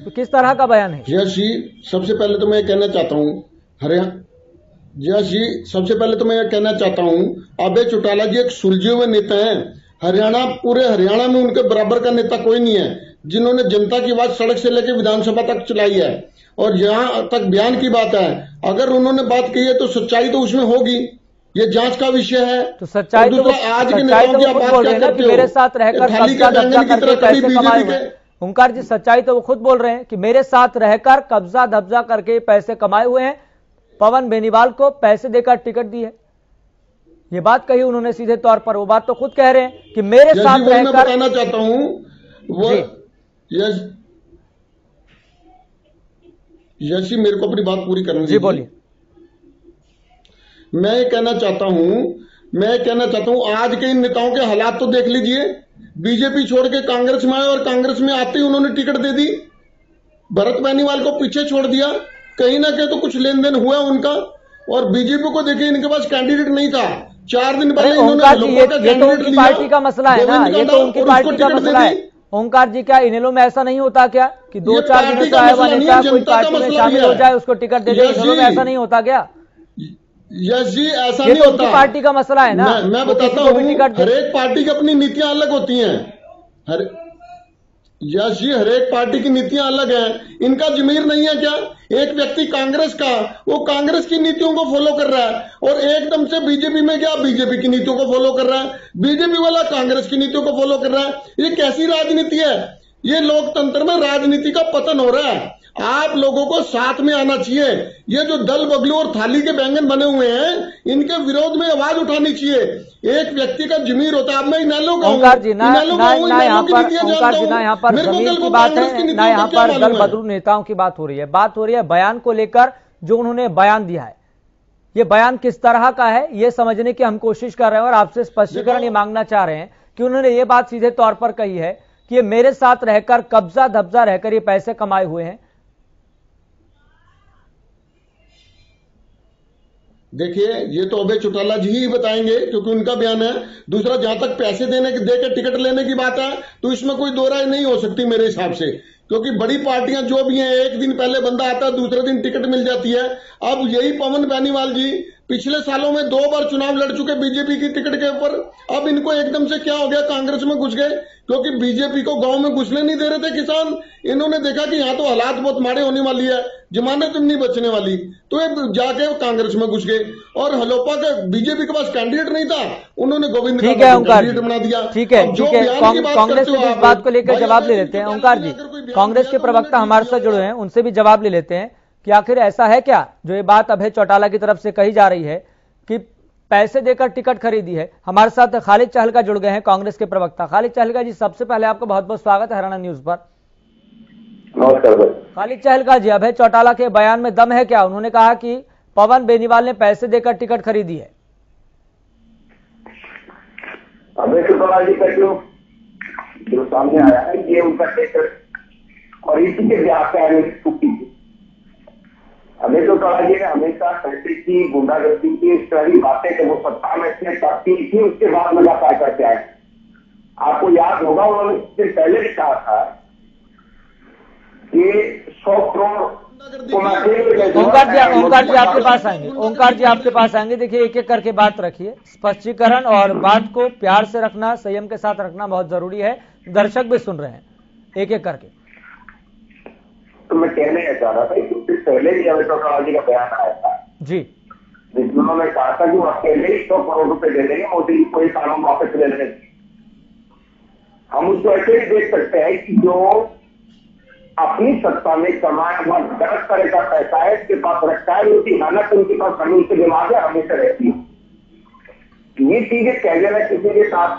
तो किस तरह का बयान है? यश जी, सबसे पहले तो मैं कहना चाहता हूँ सबसे पहले तो मैं यह कहना चाहता हूँ अभय चौटाला जी एक सुलझे हुए नेता हैं। पूरे हरियाणा में उनके बराबर का नेता कोई नहीं है, जिन्होंने जनता की आवाज सड़क से लेकर विधानसभा तक चलाई है। और जहां तक बयान की बात है, अगर उन्होंने बात कही है तो सच्चाई तो उसमें होगी, ये जांच का विषय है। तो सच्चाई तो आज के नेताओं की आप बात क्या करते हो? मेरे साथ रहकर कब्जा धब्जा करके पैसे कमाए हुए हैं। ओंकार जी, सच्चाई तो वो खुद बोल रहे हैं कि मेरे साथ रहकर कब्जा धब्जा करके पैसे कमाए हुए हैं, पवन बेनीवाल को पैसे देकर टिकट दी है। ये बात कही उन्होंने सीधे तौर पर, वो बात तो खुद कह रहे हैं कि मेरे साथ रहकर। मैं बताना चाहता हूं वो यश जी, मेरे को अपनी बात पूरी करनी जी, बोलिए। मैं कहना चाहता हूं आज के इन नेताओं के हालात तो देख लीजिए। बीजेपी छोड़ के कांग्रेस में आए और कांग्रेस में आते ही उन्होंने टिकट दे दी, भरत बेनीवाल को पीछे छोड़ दिया। कहीं ना कहीं तो कुछ लेन देन हुआ उनका। और बीजेपी को देखिए, इनके पास कैंडिडेट नहीं था, 4 दिन पहले ओंकार जी, ये तो उनकी पार्टी का मसला है ना, ये तो उनकी पार्टी का मसला है। ओंकार जी, क्या इनेलो में ऐसा नहीं होता क्या कि 2-4 दिनों से आया हुआ नेता कोई पार्टी में शामिल हो जाए, उसको टिकट दे दे? इनेलो में ऐसा नहीं होता क्या? यस जी, ऐसा नहीं होता। उनकी पार्टी का मसला है ना। मैं बताता हूँ, हर एक पार्टी की अपनी नीतियां अलग होती हैं। यस जी, हर एक पार्टी की नीतियां अलग हैं। इनका जमीर नहीं है क्या? एक व्यक्ति कांग्रेस का, वो कांग्रेस की नीतियों को फॉलो कर रहा है, और एकदम से बीजेपी में गया, बीजेपी की नीतियों को फॉलो कर रहा है। बीजेपी वाला कांग्रेस की नीतियों को फॉलो कर रहा है। ये कैसी राजनीति है? ये लोकतंत्र में राजनीति का पतन हो रहा है। आप लोगों को साथ में आना चाहिए। ये जो दल बगलू और थाली के बैंगन बने हुए हैं, इनके विरोध में आवाज उठानी चाहिए। एक व्यक्ति का जमीर होता है। अब मैं इनेलो का ओंकार जी, ना यहाँ पर जमीर की बात है, ना यहाँ पर दल बदलू नेताओं की बात हो रही है। बात हो रही है बयान को लेकर, जो उन्होंने बयान दिया है। ये बयान किस तरह का है, ये समझने की हम कोशिश कर रहे हैं, और आपसे स्पष्टीकरण ये मांगना चाह रहे हैं कि उन्होंने ये बात सीधे तौर पर कही है कि ये मेरे साथ रहकर, कब्जा धब्जा रहकर ये पैसे कमाए हुए हैं। देखिए, ये तो अभय चौटाला जी ही बताएंगे, क्योंकि उनका बयान है। दूसरा, जहां तक पैसे देकर टिकट लेने की बात है, तो इसमें कोई दो राय नहीं हो सकती मेरे हिसाब से, क्योंकि बड़ी पार्टियां जो भी हैं, एक दिन पहले बंदा आता है, दूसरे दिन टिकट मिल जाती है। अब यही पवन बेनीवाल जी पिछले सालों में 2 बार चुनाव लड़ चुके बीजेपी की टिकट के ऊपर। अब इनको एकदम से क्या हो गया, कांग्रेस में घुस गए, क्योंकि बीजेपी को गांव में घुसने नहीं दे रहे थे किसान। इन्होंने देखा कि यहाँ तो हालात बहुत माड़े होने वाली है, जमानत नहीं बचने वाली, तो ये जाके कांग्रेस में घुस गए। और हलोपा के बीजेपी के पास कैंडिडेट नहीं था, उन्होंने गोविंद का कैंडिडेट बना दिया। ठीक है, कांग्रेस के इस बात को लेकर जवाब ले लेते हैं। ओंकार जी, कांग्रेस के प्रवक्ता हमारे साथ जुड़े हैं, उनसे भी जवाब ले लेते हैं कि आखिर ऐसा है क्या जो ये बात अभय चौटाला की तरफ से कही जा रही है कि पैसे देकर टिकट खरीदी है। हमारे साथ खालिद चहलका जुड़ गए हैं, कांग्रेस के प्रवक्ता। खालिद चहलका जी, सबसे पहले आपका बहुत बहुत स्वागत है हरियाणा न्यूज पर। नमस्कार। खालिद चहलका जी, अभय चौटाला के बयान में दम है क्या? उन्होंने कहा कि पवन बेनीवाल ने पैसे देकर टिकट खरीदी है। अभय चौटाला जी का जो सामने आया है, ये उनका टिकट और इसी के ब्याह का अभय चौटाला जी ने हमेशा पैसे की, गुंडागर्दी की, इस तरह की बातें जब वो सत्ता में इसने करती थी, उसके बाद लगातार करते आए। आपको याद होगा, उन्होंने इससे पहले भी कहा था कि 100 करोड़। ओंकार जी आपके पास आएंगे, ओंकार जी आपके पास आएंगे। देखिए, एक एक करके बात रखिए, स्पष्टीकरण और बात को प्यार से रखना, संयम के साथ रखना बहुत जरूरी है। दर्शक भी सुन रहे हैं, एक एक करके। तो मैं कहने चाह रहा था कि उससे पहले भी अभय चौटाला जी का बयान आया था जी, जिसमें उन्होंने कहा था कि वो अकेले ही 100 करोड़ रुपए दे देंगे, मोदी जी को ये कानून वापस ले लेंगे। हम उसको ऐसे भी देख सकते हैं कि जो अपनी सत्ता में कमाया हुआ 10 तरह का पैसा है, इसके पास रखता है, उसकी हालत उनके पास जमीन से दिमाग है, हमेशा रहती है। ये चीजें कह देना किसी के साथ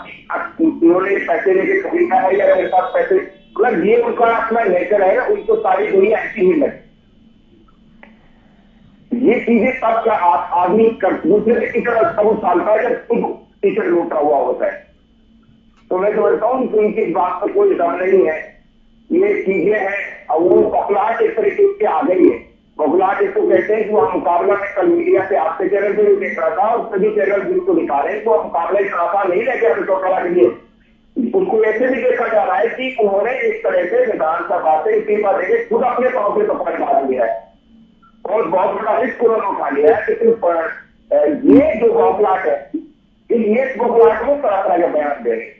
उन्होंने पैसे लेके खरीदा है या मेरे पास पैसे, मतलब ये उनका अपना नेचर है, उनको सारी दुनिया ऐसी ही लगे। ये चीजें तब क्या आदमी दूसरे टिकट सब सालता है जब खुद टिकट लूटा हुआ होता है। तो मैं समझता हूँ कि उनकी इस बात पर कोई दम नहीं है। ये चीजें हैं, और वो बखलाहट एक तरीके से आ गई है। बखलाहट इसको कहते हैं कि वह मुकाबला में कल मीडिया से आपके चैनल पर भी देख रहा था, और सभी चैनल जिनको दिखा रहे हैं तो मुकाबला इतना आसान नहीं रह गया चौटाला के लिए। उसको ऐसे भी देखा जा रहा है कि उन्होंने एक तरह से विधानसभा से इस्तीफा देकर खुद अपने पांव पे पकड़ डाल दिया है, और बहुत बड़ा रिस्क उन्होंने उठा लिया है। लेकिन ये जो बौखलाहट है, ये बौखलाहट में तरह तरह के बयान दे रहे।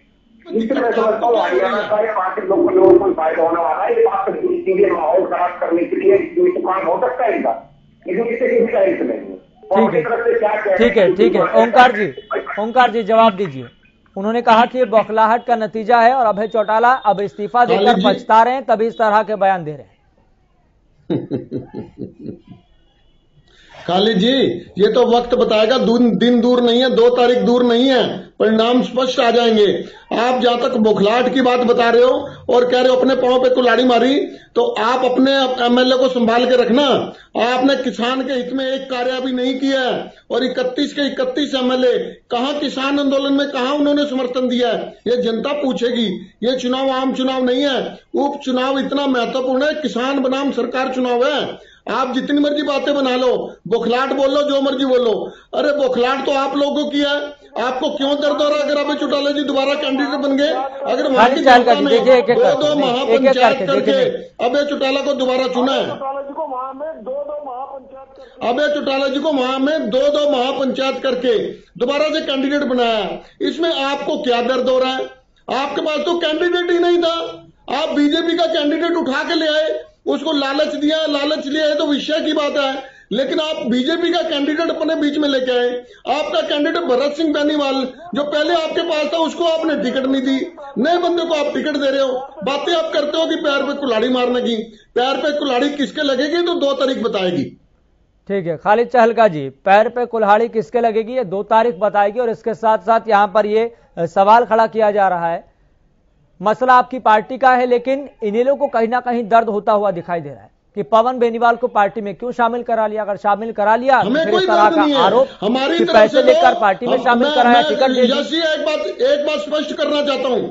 इससे मैं समझता हूँ हरियाणा का या पार्टी लोगों को फायदा होने वाला है। ये बात चीजें माहौल खराब करने के लिए काम हो सकता है इनका, लेकिन इससे किसी का हित नहीं है। ठीक है ओंकार जी जवाब दीजिए। उन्होंने कहा कि ये बौखलाहट का नतीजा है और अभय चौटाला अब इस्तीफा देकर पछता रहे हैं, तभी इस तरह के बयान दे रहे हैं। खालिद जी, ये तो वक्त बताएगा, दिन दूर नहीं है, 2 तारीख दूर नहीं है, परिणाम स्पष्ट आ जाएंगे। आप जहां तक बौखलाहट की बात बता रहे हो और कह रहे हो अपने पांव पे कुल्हाड़ी मारी, तो आप अपने एमएलए को संभाल के रखना। आपने किसान के हित में एक कार्य भी नहीं किया है, और 31 के 31 एमएलए कहां किसान आंदोलन में कहां उन्होंने समर्थन दिया है, ये जनता पूछेगी। ये चुनाव आम चुनाव नहीं है, उपचुनाव इतना महत्वपूर्ण है, किसान बनाम सरकार चुनाव है। आप जितनी मर्जी बातें बना लो, बौखलाहट बोल लो, जो मर्जी बोलो। अरे बौखलाहट तो आप लोगों को किया है, आपको क्यों दर्द हो रहा अगर अभय चौटाला जी दोबारा कैंडिडेट बन गए? अगर वहां की जनता ने 2-2 महापंचायत करके अभय चौटाला को दोबारा चुना है, अभय चौटाला जी को वहां में 2-2 महापंचायत करके दोबारा से कैंडिडेट बनाया, इसमें आपको क्या दर्द हो रहा है? आपके पास तो कैंडिडेट ही नहीं था, आप बीजेपी का कैंडिडेट उठा के ले आए, उसको लालच दिया, लालच लिया है तो विषय की बात है, लेकिन आप बीजेपी का कैंडिडेट अपने बीच में लेके आए। आपका कैंडिडेट भरत सिंह बेनीवाल जो पहले आपके पास था, उसको आपने टिकट नहीं दी, नए बंदे को आप टिकट दे रहे हो। बातें आप करते हो कि पैर पे कुल्हाड़ी मारने की, पैर पे कुल्हाड़ी किसके लगेगी तो 2 तारीख बताएगी। ठीक है खालिद चहलका जी, पैर पे कुल्हाड़ी किसके लगेगी ये 2 तारीख बताएगी। और इसके साथ साथ यहां पर ये सवाल खड़ा किया जा रहा है, मसला आपकी पार्टी का है, लेकिन इन्हीं लोगों को कहीं ना कहीं दर्द होता हुआ दिखाई दे रहा है कि पवन बेनीवाल को पार्टी में क्यों शामिल करा लिया। अगर शामिल करा लिया तो फिर इस तरह का आरोप हमारी पैसे लेकर पार्टी में शामिल कराया, टिकट दे दी। एक बात स्पष्ट करना चाहता हूं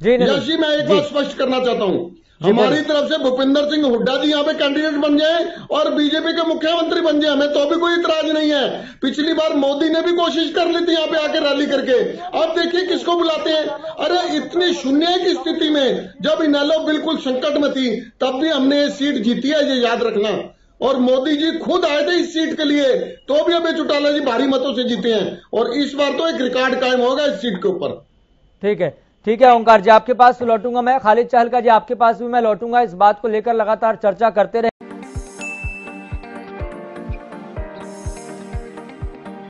जी, नहीं मैं एक बात स्पष्ट करना चाहता हूं, हमारी तरफ से भूपिंदर सिंह हुड्डा जी यहाँ पे कैंडिडेट बन जाए और बीजेपी के मुख्यमंत्री बन जाए, हमें तो भी कोई इतराज नहीं है। पिछली बार मोदी ने भी कोशिश कर ली थी यहाँ पे आके रैली करके, अब देखिए किसको बुलाते हैं। अरे इतनी शून्य की स्थिति में जब इनेलो बिल्कुल संकट में थी, तब भी हमने ये सीट जीती है, ये याद रखना। और मोदी जी खुद आए थे इस सीट के लिए, तो भी अभय चौटाला जी भारी मतों से जीते हैं, और इस बार तो एक रिकॉर्ड कायम होगा इस सीट के ऊपर। ठीक है ओंकार जी, आपके पास लौटूंगा मैं। खालिद चहलका जी, आपके पास भी मैं लौटूंगा। इस बात को लेकर लगातार चर्चा करते रहे।